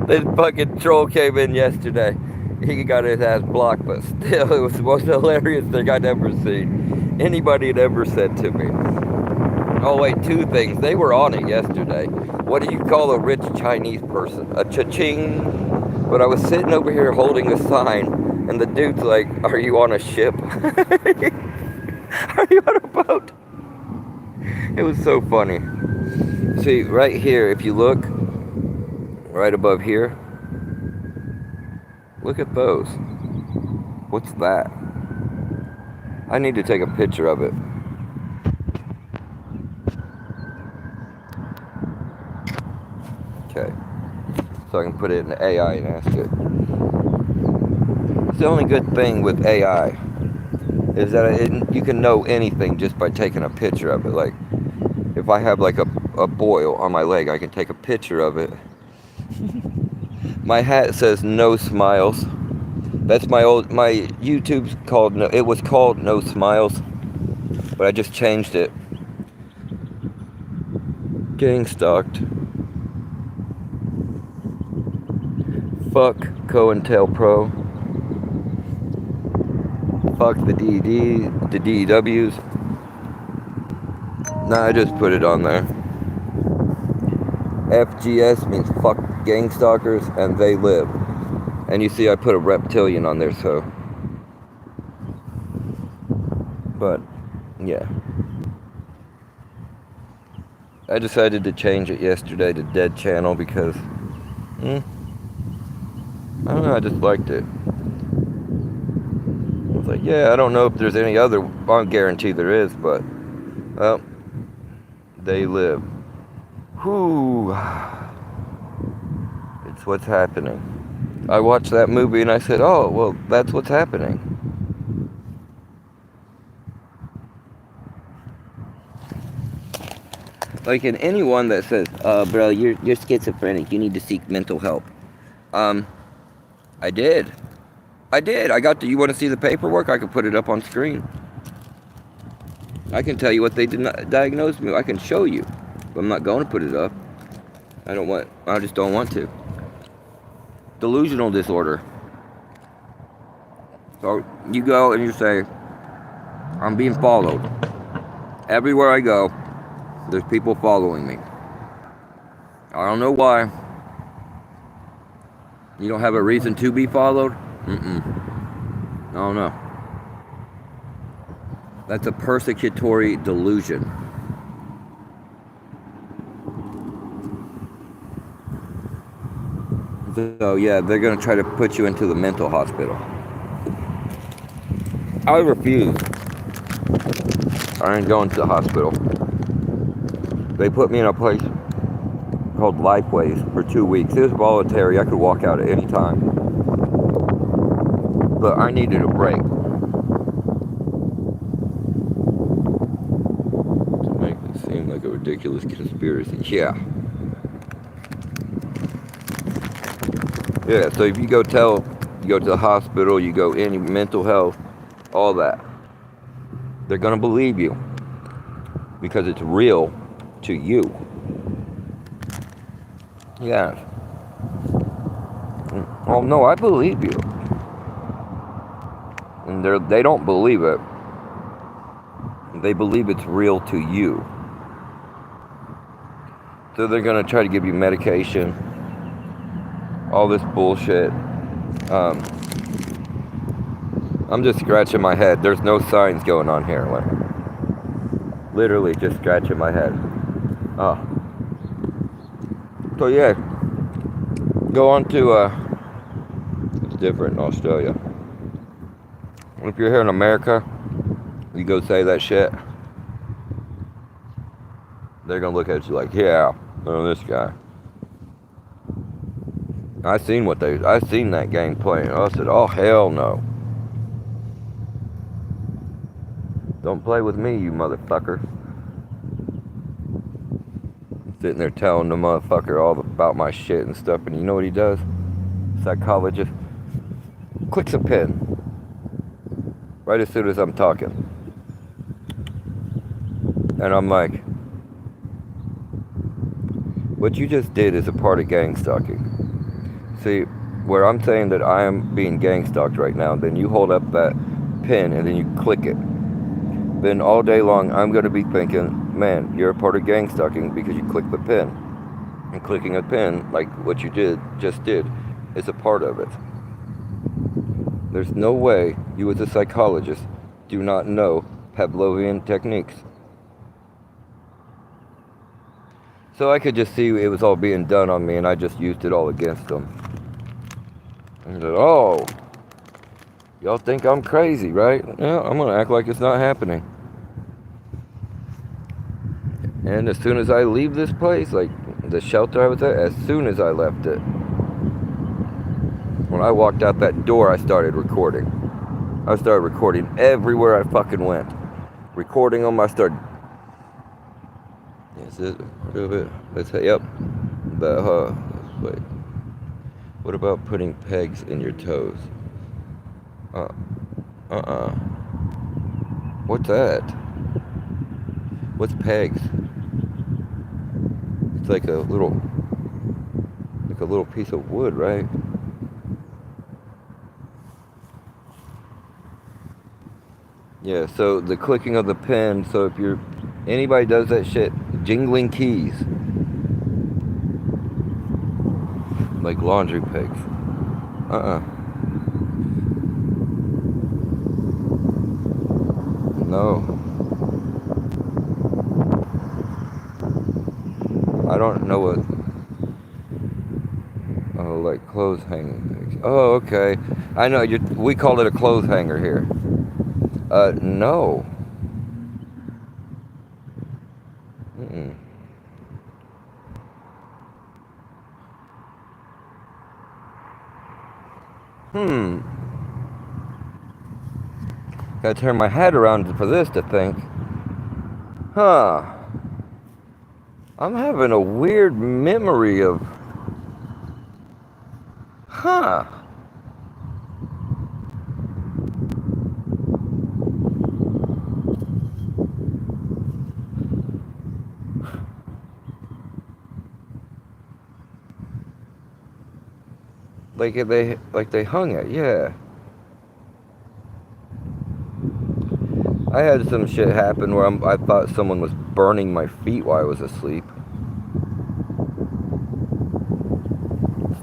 Speaker 1: This fucking troll came in yesterday. He got his ass blocked, but still, it was the most hilarious thing I'd ever seen. Anybody had ever said to me. Oh wait, 2 things. They were on it yesterday. What do you call a rich Chinese person? A cha-ching? But I was sitting over here holding a sign, and the dude's like, are you on a ship? Are you on a boat? It was so funny. See, right here, if you look, right above here, look at those. What's that? I need to take a picture of it. Okay. So I can put it in the AI and ask it. It's the only good thing with AI is that you can know anything just by taking a picture of it. Like, if I have like a boil on my leg, I can take a picture of it. My hat says no smiles. That's my YouTube's called it was called No Smiles, but I just changed it. Gang stalked. Fuck COINTELPRO. Fuck the DEWs. Nah, I just put it on there. FGS means fuck gang stalkers, and they live. And you see I put a reptilian on there, so. But, yeah. I decided to change it yesterday to Dead Channel because, I don't know, I just liked it. I was like, yeah, I don't know if there's any other, I guarantee there is, but, well, they live. Whew. It's what's happening. I watched that movie and I said, oh, well, that's what's happening. Like in anyone that says, bro, you're schizophrenic, you need to seek mental help. I did. You want to see the paperwork? I can put it up on screen. I can tell you what they did not diagnose me with. I can show you. But I'm not going to put it up. I just don't want to. Delusional disorder. So you go and you say, I'm being followed. Everywhere I go, there's people following me. I don't know why. You don't have a reason to be followed? I don't know. That's a persecutory delusion. So yeah, they're going to try to put you into the mental hospital. I refuse. I ain't going to the hospital. They put me in a place called Lifeways for 2 weeks. It was voluntary. I could walk out at any time. But I needed a break. To make it seem like a ridiculous conspiracy. Yeah. Yeah, so if you go to the hospital, you go any mental health, all that, they're going to believe you because it's real to you. Yeah. Oh, no, I believe you. And they don't believe it. They believe it's real to you. So they're going to try to give you medication. All this bullshit. I'm just scratching my head. There's no signs going on here. Like, Literally just scratching my head. Oh. So yeah, go on to, it's different in Australia. If you're here in America, you go say that shit, they're gonna look at you like, yeah, oh, this guy. I seen that game playing. I said, oh hell no. Don't play with me, you motherfucker. Sitting there telling the motherfucker all about my shit and stuff, and you know what he does? Psychologist clicks a pen right as soon as I'm talking. And I'm like, what you just did is a part of gang stalking. See, where I'm saying that I am being gang stalked right now, then you hold up that pen and then you click it. Then all day long I'm going to be thinking, man, you're a part of gang stalking because you clicked the pen. And clicking a pen, like what you just did, is a part of it. There's no way you as a psychologist do not know Pavlovian techniques. So I could just see it was all being done on me and I just used it all against them. And said, oh, y'all think I'm crazy, right? Yeah, I'm going to act like it's not happening. And as soon as I leave this place, like the shelter I was at, as soon as I left it, when I walked out that door, I started recording. I started recording everywhere I fucking went. Recording them, I started... Is it a little bit? Let's say, yep. But, wait. What about putting pegs in your toes? What's that? What's pegs? It's like a little piece of wood, right? Yeah, so the clicking of the pen, so if anybody does that shit, jingling keys. Like laundry pegs. No. I don't know what... Oh, like clothes hanging pegs. Oh, okay. I know, we call it a clothes hanger here. No. Mm-mm. Gotta turn my head around for this to think. Huh. I'm having a weird memory of... Huh. Like they hung it, yeah. I had some shit happen where I thought someone was burning my feet while I was asleep.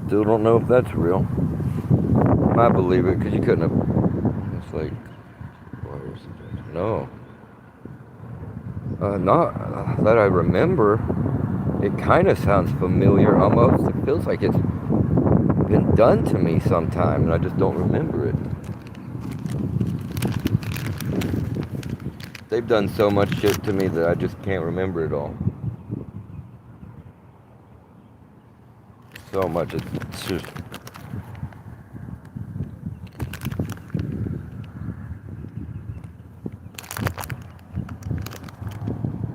Speaker 1: Still don't know if that's real. I believe it, because you couldn't have... It's like... No. Not that I remember. It kind of sounds familiar almost. It feels like it's been done to me sometime, and I just don't remember it. They've done so much shit to me that I just can't remember it all. So much, it's just...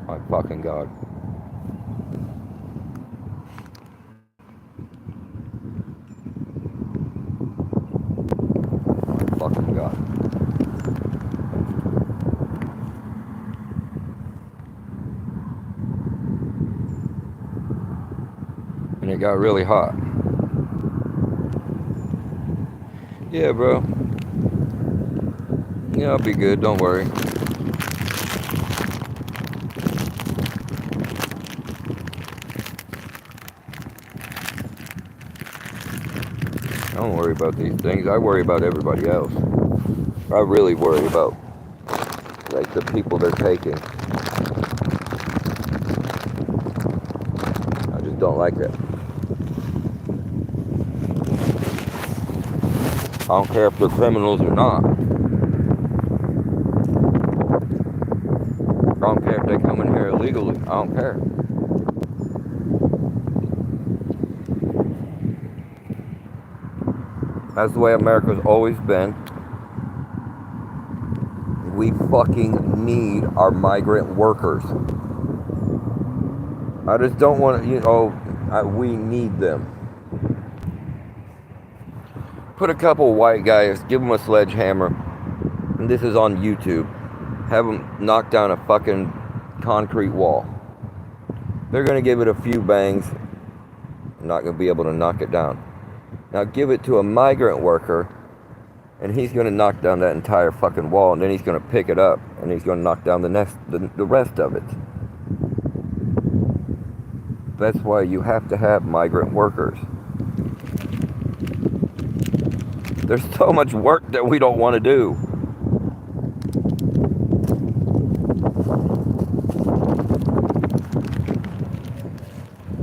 Speaker 1: My fucking God. My fucking God. And it got really hot. Yeah, bro. Yeah, I'll be good, don't worry. I don't worry about these things. I worry about everybody else. I really worry about, like, the people they're taking. don't like it. I don't care if they're criminals or not. I don't care if they come in here illegally. I don't care. That's the way America's always been. We fucking need our migrant workers. I just don't want to, we need them. Put a couple white guys, give them a sledgehammer, and this is on YouTube. Have them knock down a fucking concrete wall. They're going to give it a few bangs. Not going to be able to knock it down. Now give it to a migrant worker, and he's going to knock down that entire fucking wall, and then he's going to pick it up, and he's going to knock down the rest of it. That's why you have to have migrant workers. There's so much work that we don't want to do.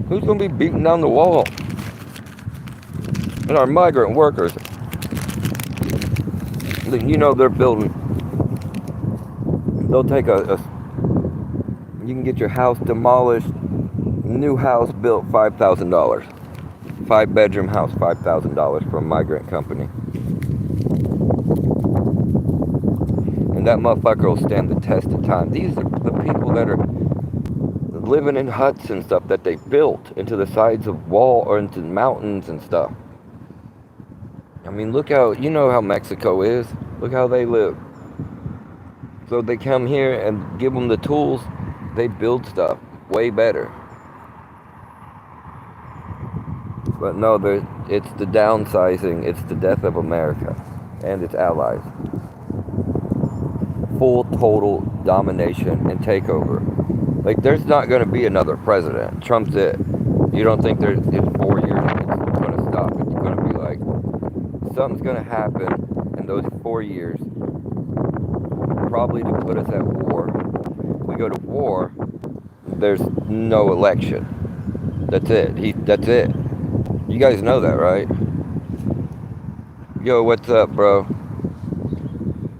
Speaker 1: Who's going to be beating down the wall? And our migrant workers. You know they're building. They'll take you can get your house demolished. New house built, $5,000. 5-bedroom house, $5,000 from a migrant company. And that motherfucker will stand the test of time. These are the people that are living in huts and stuff that they built into the sides of wall or into mountains and stuff. I mean, look how, you know how Mexico is. Look how they live. So they come here and give them the tools. They build stuff way better. But no, it's the downsizing. It's the death of America and its allies. Full, total domination and takeover. Like, there's not going to be another president. Trump's it. You don't think in 4 years it's going to stop. It's going to be like, something's going to happen in those 4 years, probably to put us at war. If we go to war, there's no election. That's it. That's it. You guys know that, right? Yo, what's up, bro?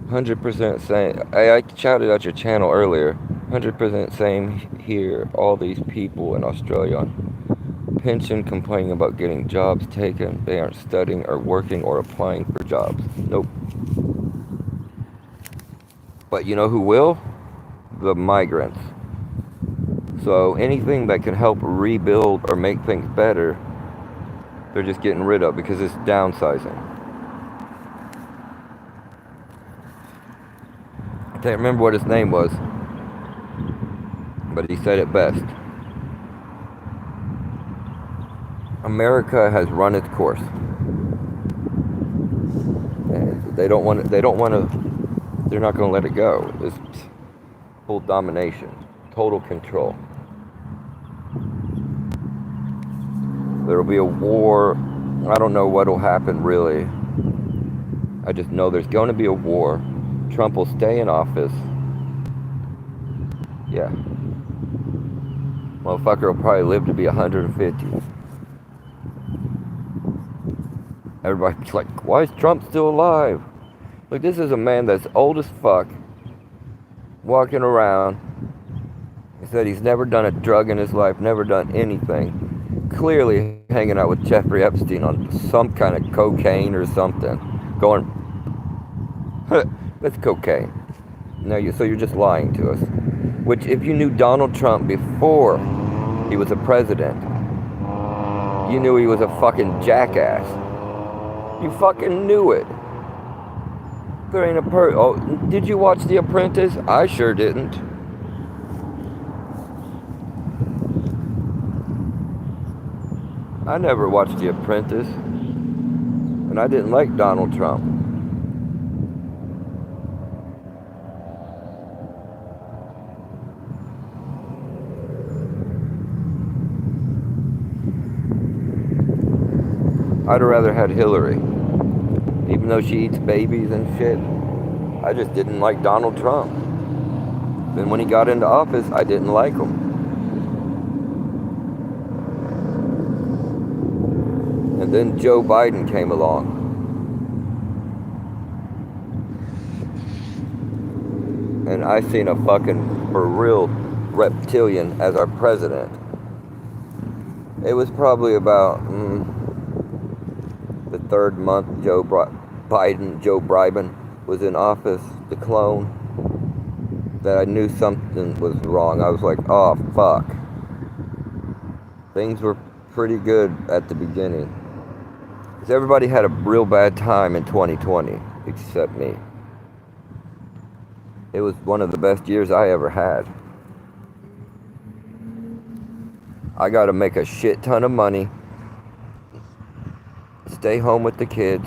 Speaker 1: 100% same. I shouted out your channel earlier. 100% same here. All these people in Australia on pension complaining about getting jobs taken. They aren't studying or working or applying for jobs. Nope. But you know who will? The migrants. So anything that can help rebuild or make things better, they're just getting rid of because it's downsizing. I can't remember what his name was, but he said it best. America has run its course. And they don't want to. They're not going to let it go. It's full domination, total control. There'll be a war. I don't know what'll happen really. I just know there's going to be a war. Trump will stay in office. Yeah. Motherfucker will probably live to be 150. Everybody's like, why is Trump still alive? Look, this is a man that's old as fuck, walking around. He said he's never done a drug in his life, never done anything. Clearly hanging out with Jeffrey Epstein on some kind of cocaine or something. Going, that's cocaine. No, so you're just lying to us. Which, if you knew Donald Trump before he was a president, you knew he was a fucking jackass. You fucking knew it. There ain't a did you watch The Apprentice? I sure didn't. I never watched The Apprentice. And I didn't like Donald Trump. I'd have rather had Hillary. Even though she eats babies and shit. I just didn't like Donald Trump. Then when he got into office, I didn't like him. Then Joe Biden came along. And I seen a fucking, for real, reptilian as our president. It was probably about the third month Joe Biden was in office, the clone, that I knew something was wrong. I was like, oh fuck. Things were pretty good at the beginning. Because everybody had a real bad time in 2020, except me. It was one of the best years I ever had. I got to make a shit ton of money, stay home with the kids,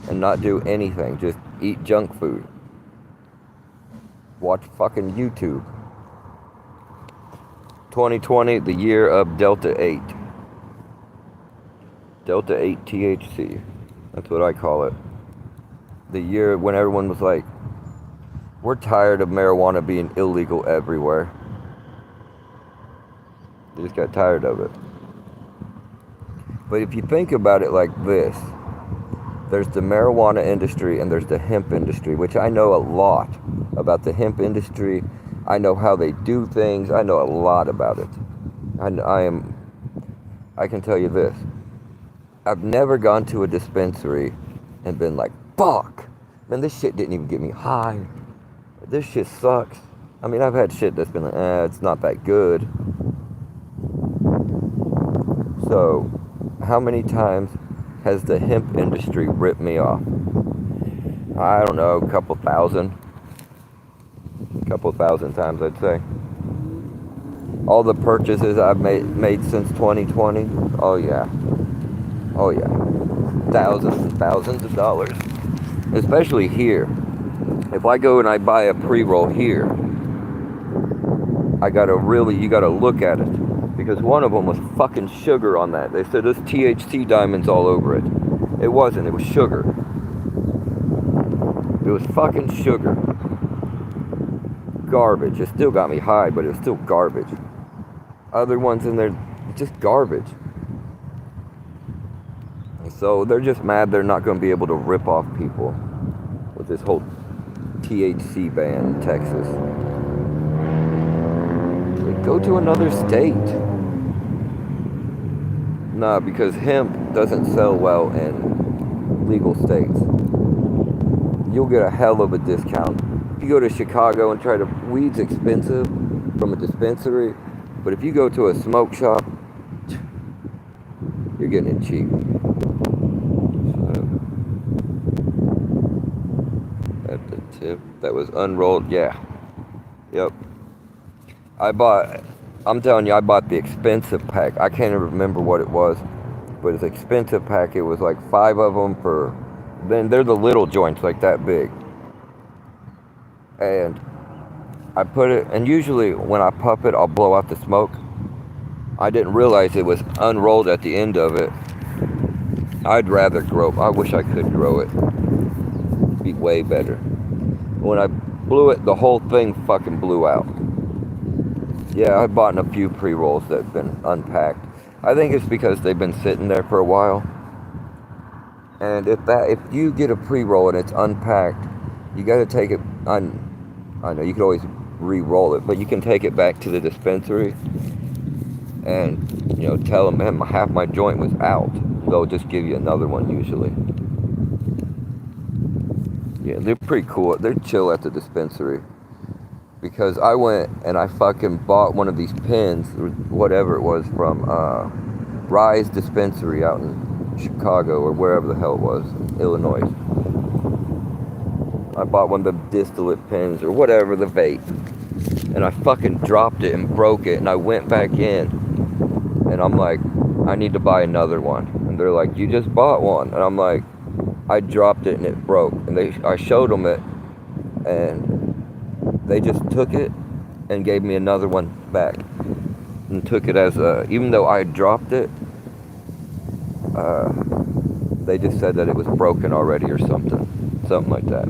Speaker 1: and not do anything. Just eat junk food. Watch fucking YouTube. 2020, the year of Delta 8. Delta 8 THC. That's what I call it. The year when everyone was like, we're tired of marijuana being illegal everywhere. They just got tired of it. But if you think about it like this, there's the marijuana industry and there's the hemp industry, which I know a lot about the hemp industry. I know how they do things. I know a lot about it. I can tell you this. I've never gone to a dispensary and been like, fuck, man, this shit didn't even get me high. This shit sucks. I mean, I've had shit that's been like, it's not that good. So, how many times has the hemp industry ripped me off? I don't know, a couple thousand times, I'd say. All the purchases I've made since 2020, oh yeah, thousands and thousands of dollars, especially here. If I go and I buy a pre-roll here, you gotta look at it, because one of them was fucking sugar on that. They said there's THC diamonds all over it. It wasn't, it was sugar. It was fucking sugar. Garbage. It still got me high, but it was still garbage. Other ones in there, just garbage. So they're just mad they're not going to be able to rip off people with this whole THC ban in Texas. Like, go to another state. Nah, because hemp doesn't sell well in legal states. You'll get a hell of a discount. If you go to Chicago and try to, weed's expensive from a dispensary, but if you go to a smoke shop, you're getting it cheap. At the tip, that was unrolled, yeah. Yep. I'm telling you, I bought the expensive pack. I can't even remember what it was, but it's an expensive pack. It was like 5 of them for, then they're the little joints, like that big. And I put it, and usually when I puff it, I'll blow out the smoke. I didn't realize it was unrolled at the end of it. I'd rather I wish I could grow it. It'd be way better. When I blew it, the whole thing fucking blew out. Yeah, I bought a few pre-rolls that have been unpacked. I think it's because they've been sitting there for a while. And if you get a pre-roll and it's unpacked, you got to take it. I know you can always re-roll it, but you can take it back to the dispensary and tell them, man, half my joint was out. They'll just give you another one usually. Yeah, they're pretty cool. They're chill at the dispensary. Because I went and I fucking bought one of these pens, whatever it was, from Rise Dispensary out in Chicago or wherever the hell it was, Illinois. I bought one of the distillate pens or whatever, the vape. And I fucking dropped it and broke it, and I went back in. And I'm like, I need to buy another one. And they're like, you just bought one. And I'm like, I dropped it and it broke. And I showed them it, and they just took it and gave me another one back. And took it as even though I had dropped it, they just said that it was broken already or something like that.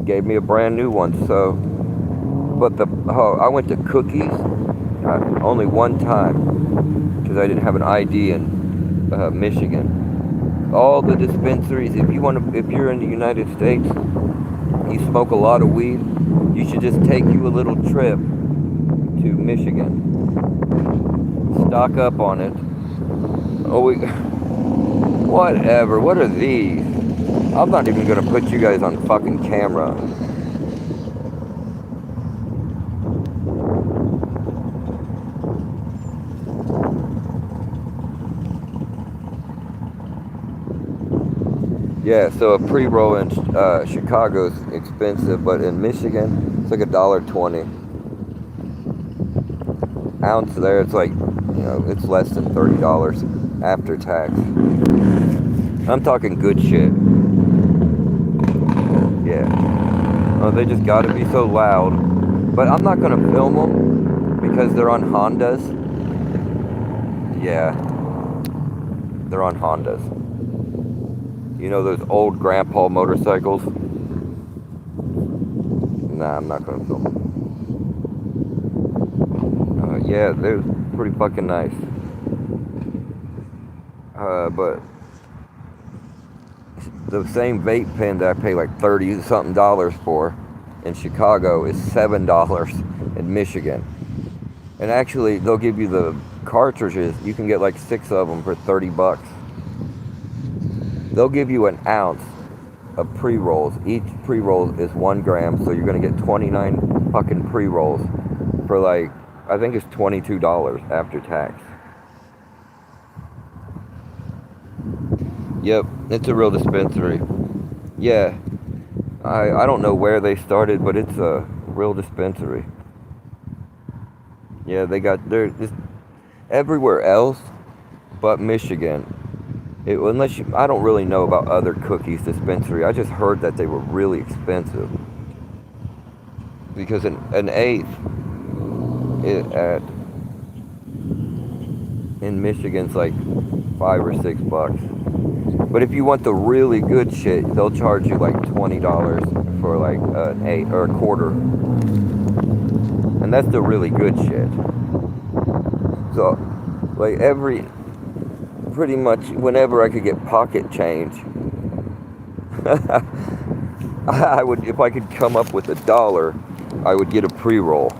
Speaker 1: Gave me a brand new one. So, but I went to Cookies Only one time, because I didn't have an ID in Michigan. All the dispensaries, if you're in the United States, you smoke a lot of weed, you should just take you a little trip to Michigan. Stock up on it. Whatever. What are these? I'm not even gonna put you guys on fucking camera. Yeah, so a pre-roll in Chicago is expensive, but in Michigan, it's like $1.20. Ounce there, it's like, it's less than $30 after tax. I'm talking good shit. Yeah. Oh, they just gotta be so loud. But I'm not gonna film them because they're on Hondas. Yeah. They're on Hondas. You know those old grandpa motorcycles? Nah, I'm not gonna film them. Yeah, they're pretty fucking nice. But the same vape pen that I pay like $30-something for in Chicago is $7 in Michigan. And actually, they'll give you the cartridges. You can get like 6 of them for $30. They'll give you an ounce of pre-rolls. Each pre-roll is 1 gram, so you're gonna get 29 fucking pre-rolls for like, I think it's $22 after tax. Yep, it's a real dispensary. Yeah, I don't know where they started, but it's a real dispensary. Yeah, they're just everywhere else but Michigan. I don't really know about other cookies dispensary. I just heard that they were really expensive. Because an eighth in Michigan's like $5 or $6. But if you want the really good shit, they'll charge you like $20 for like an eighth or a quarter. And that's the really good shit. So, like pretty much whenever I could get pocket change, I would, if I could come up with $1, I would get a pre-roll.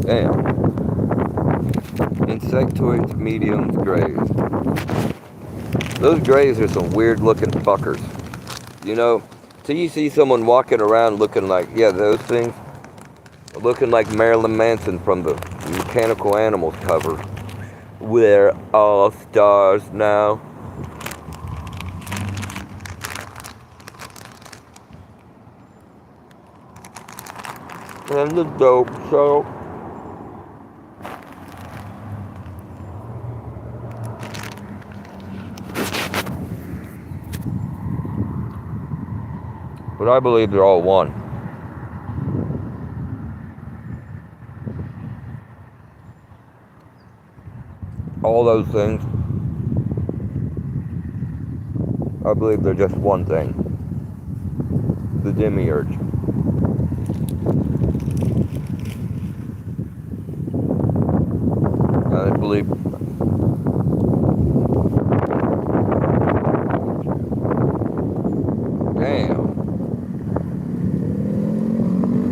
Speaker 1: Damn. Insectoids, mediums, grays. Those grays are some weird looking fuckers. So you see someone walking around looking like, yeah, those things, looking like Marilyn Manson from the Mechanical Animals cover. We're all stars now. And the dope show. But I believe they're all one. All those things, I believe they're just one thing. The demiurge. I believe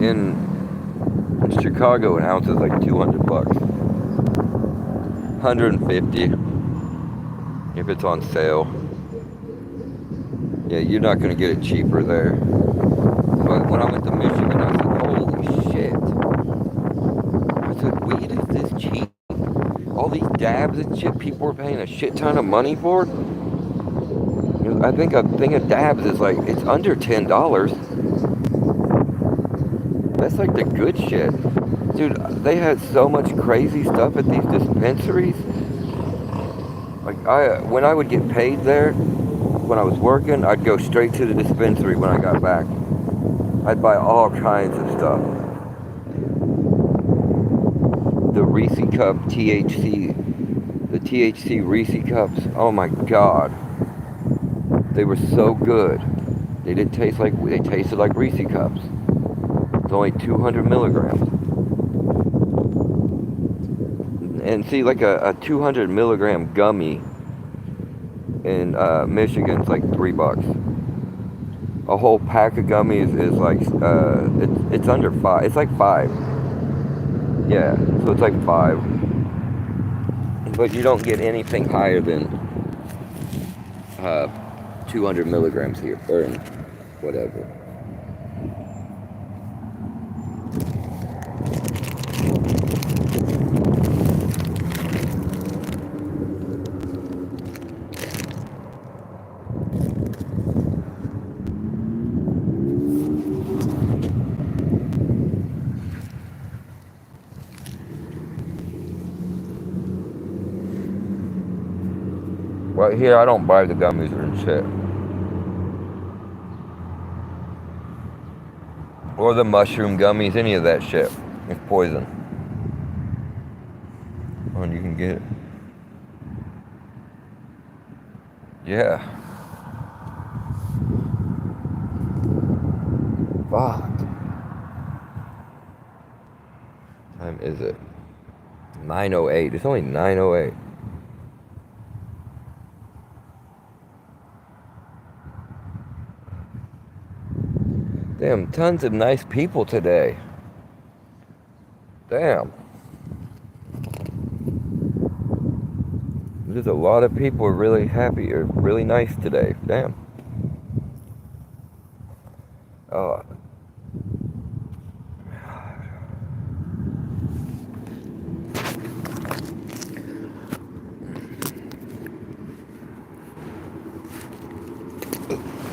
Speaker 1: in Chicago, an ounce is like $200. 150 if it's on sale. Yeah, you're not gonna get it cheaper there. But when I went to Michigan, I said, holy shit. I said, weed is this cheap? All these dabs and shit people are paying a shit ton of money for? I think a thing of dabs is like, it's under $10. That's like the good shit. Dude, they had so much crazy stuff at these dispensaries. Like, when I would get paid there, when I was working, I'd go straight to the dispensary when I got back. I'd buy all kinds of stuff. The Reese Cup THC, the THC Reese Cups, oh my God. They were so good. They tasted like Reese Cups. It's only 200 milligrams. And see, like a 200 milligram gummy in Michigan's like $3. A whole pack of gummies is like it's under 5. It's like 5. Yeah, so it's like 5. But you don't get anything higher than uh, 200 milligrams here, or whatever. Well, here I don't buy the gummies and shit. Or the mushroom gummies, any of that shit. It's poison. And you can get it. Yeah. Fuck. What time is it? 9:08. It's only 9:08. Damn, tons of nice people today. Damn. There's a lot of people really happy or really nice today. Damn. Oh.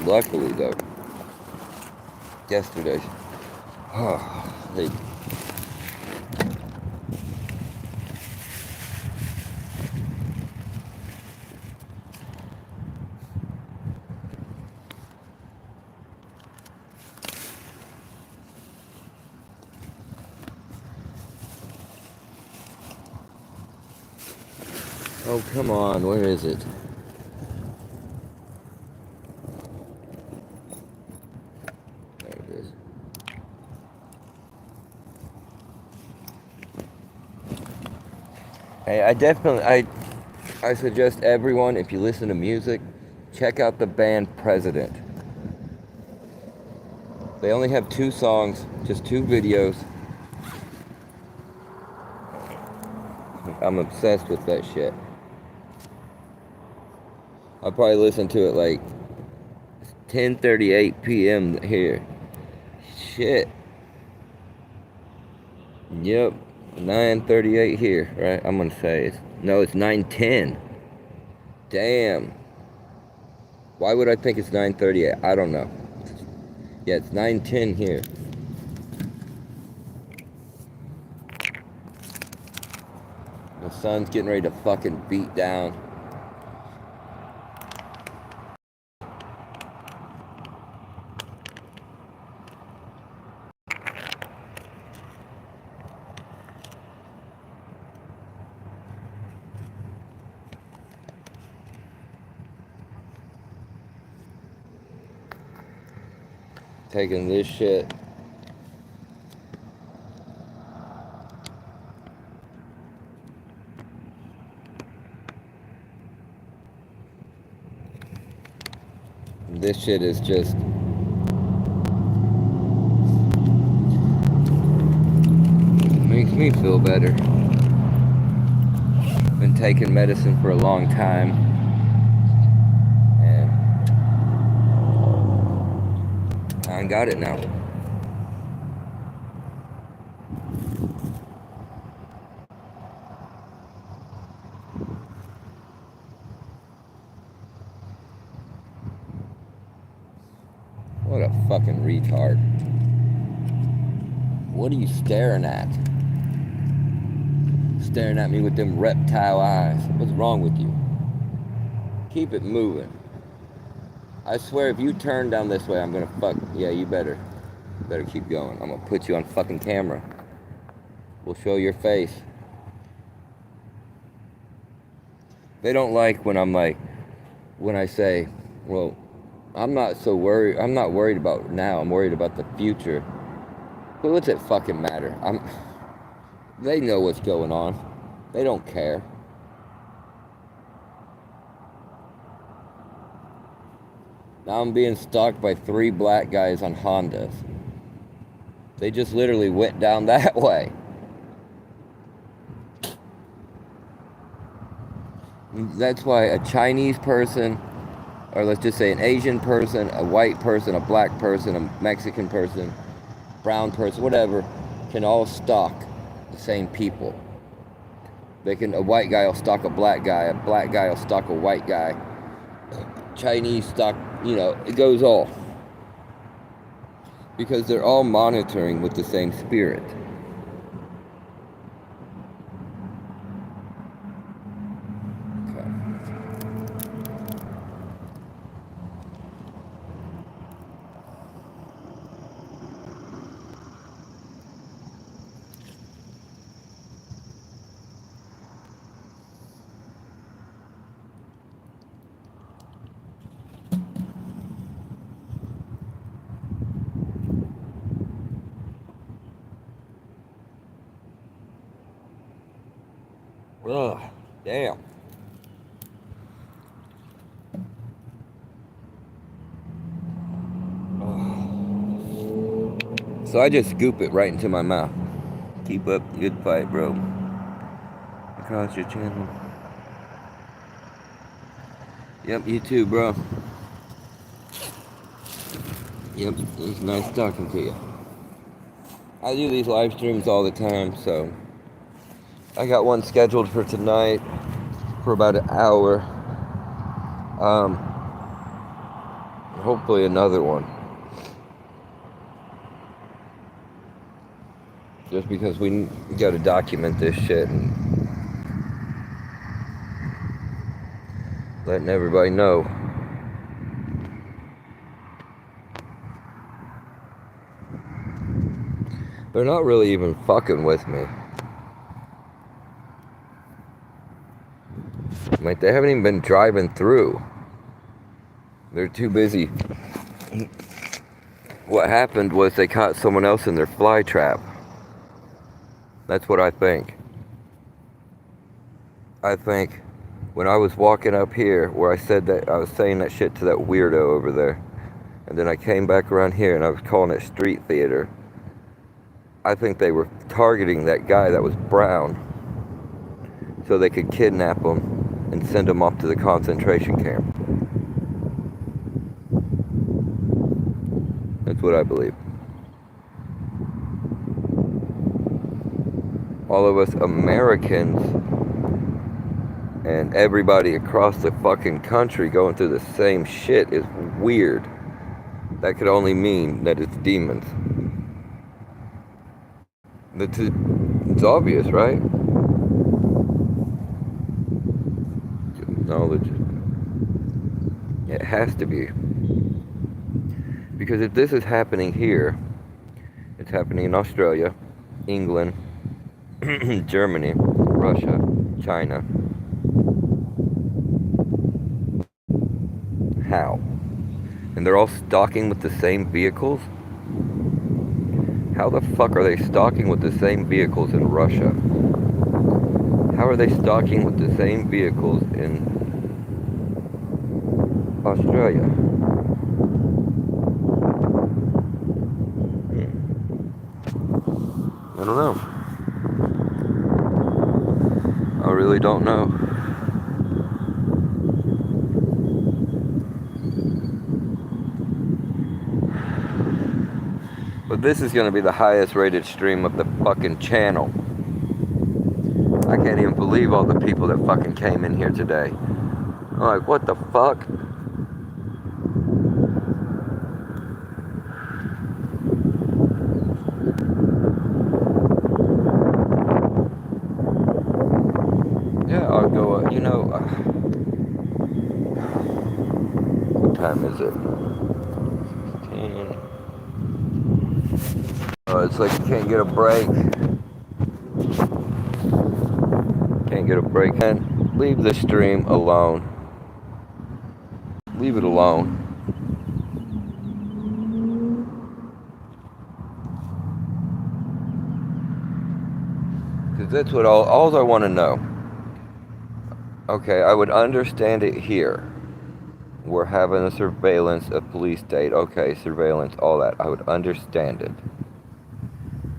Speaker 1: Luckily, though, yesterday, they oh, come on, where is it? There it is. Hey, I suggest everyone, if you listen to music, check out the band President. They only have 2 songs, just 2 videos. I'm obsessed with that shit. I'll probably listen to it like 10:38 p.m. here. Shit. Yep. 9:38 here, right? I'm gonna say it's 9:10. Damn. Why would I think it's 9:38? I don't know. Yeah, it's 9:10 here. The sun's getting ready to fucking beat down. Taking this shit. This shit is just makes me feel better. Been taking medicine for a long time, and I got it now. What a fucking retard. What are you staring at? Staring at me with them reptile eyes. What's wrong with you? Keep it moving. I swear if you turn down this way, I'm gonna fuck. Yeah, you better keep going. I'm gonna put you on fucking camera. We'll show your face. They don't like when I say, well, I'm not so worried. I'm not worried about now. I'm worried about the future. But what's it fucking matter? They know what's going on. They don't care. Now I'm being stalked by 3 black guys on Hondas. They just literally went down that way. That's why a Chinese person, or let's just say an Asian person, a white person, a black person, a Mexican person, brown person, whatever, can all stalk the same people. A white guy will stalk a black guy will stalk a white guy, Chinese stalk, it goes all. Because they're all monitoring with the same spirit. Ugh, damn. So I just scoop it right into my mouth. Keep up the good fight, bro. Across your channel. Yep, you too, bro. Yep, it's nice talking to you. I do these live streams all the time, so I got one scheduled for tonight for about an hour. Hopefully another one. Just because we got to document this shit and letting everybody know. They're not really even fucking with me. Like, they haven't even been driving through. They're too busy. What happened was they caught someone else in their fly trap. That's what I think. I think when I was walking up here, where I said that, I was saying that shit to that weirdo over there, and then I came back around here and I was calling it street theater. I think they were targeting that guy that was brown so they could kidnap him and send him off to the concentration camp. That's what I believe. All of us Americans and everybody across the fucking country going through the same shit is weird. That could only mean that it's demons. It's obvious, right? Knowledge. It has to be. Because if this is happening here, it's happening in Australia, England, Germany, Russia, China. How? And they're all stalking with the same vehicles? How the fuck are they stalking with the same vehicles in Russia? How are they stalking with the same vehicles in Australia? I don't know. I really don't know. But this is going to be the highest rated stream of the fucking channel. I can't even believe all the people that fucking came in here today. I'm like, what the fuck? Yeah, I'll go, what time is it? 10. Oh, it's like you can't get a break. Can't get a break. And leave the stream alone. Leave it alone. Because That's what all I want to know. Okay, I would understand it here. We're having a surveillance, a police state. Okay, surveillance, all that. I would understand it.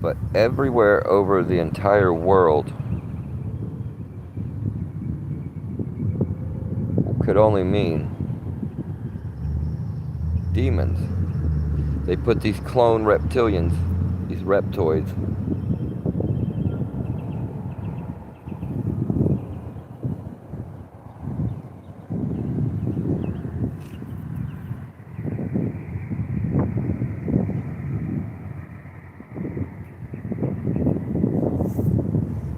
Speaker 1: But everywhere over the entire world could only mean demons. They put these clone reptilians, these reptoids.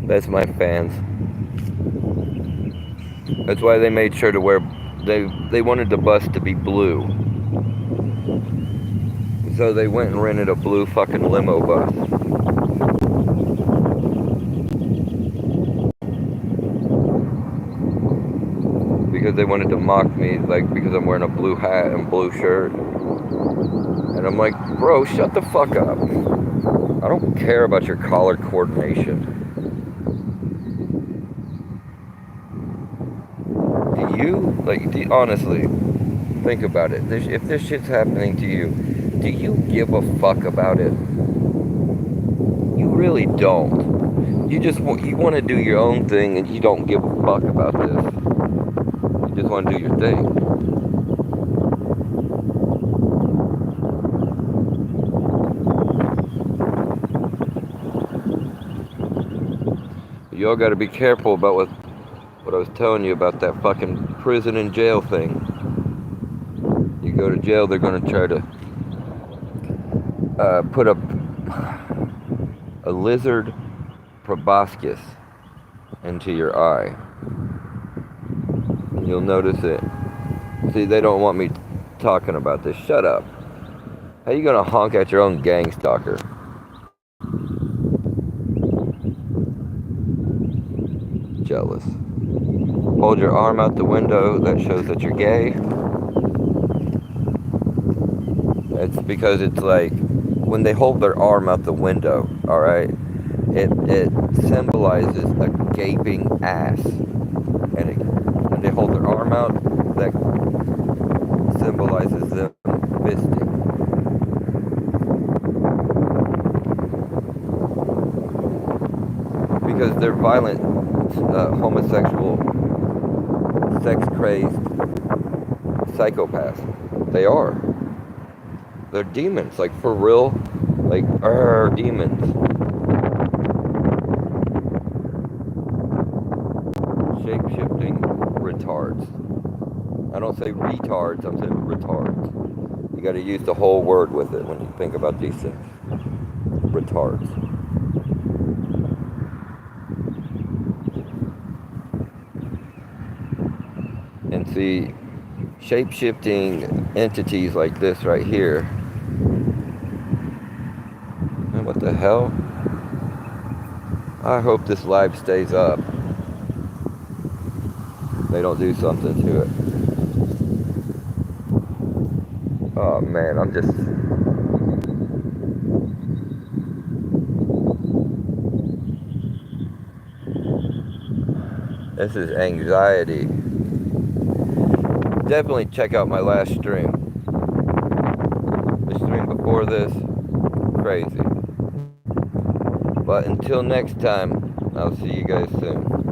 Speaker 1: That's my fans. That's why they made sure to wear. They wanted the bus to be blue. So they went and rented a blue fucking limo bus. Because they wanted to mock me, like, because I'm wearing a blue hat and blue shirt. And I'm like, bro, shut the fuck up. I don't care about your collar coordination. Do you, like, honestly, think about it. If this shit's happening to you, do you give a fuck about it? You really don't. You want to do your own thing and you don't give a fuck about this. You just want to do your thing. Y'all got to be careful about what I was telling you about that fucking prison and jail thing. You go to jail, they're going to try to put a lizard proboscis into your eye. You'll notice it. See, they don't want me talking about this. Shut up. How you going to honk at your own gang stalker? Jealous. Hold your arm out the window. That shows that you're gay. It's because it's like when they hold their arm out the window, alright, it symbolizes a gaping ass. And when they hold their arm out, that symbolizes them fisting. Because they're violent, homosexual, sex-crazed psychopaths. They are. They're demons, like for real, like demons. Shape-shifting retards. I don't say retards, I'm saying retards. You gotta use the whole word with it when you think about these things. Retards. And see, shape-shifting entities like this right here. And what the hell? I hope this live stays up. They don't do something to it. Oh man, I'm just... This is anxiety. Definitely check out my last stream. The stream before this, crazy. But until next time, I'll see you guys soon.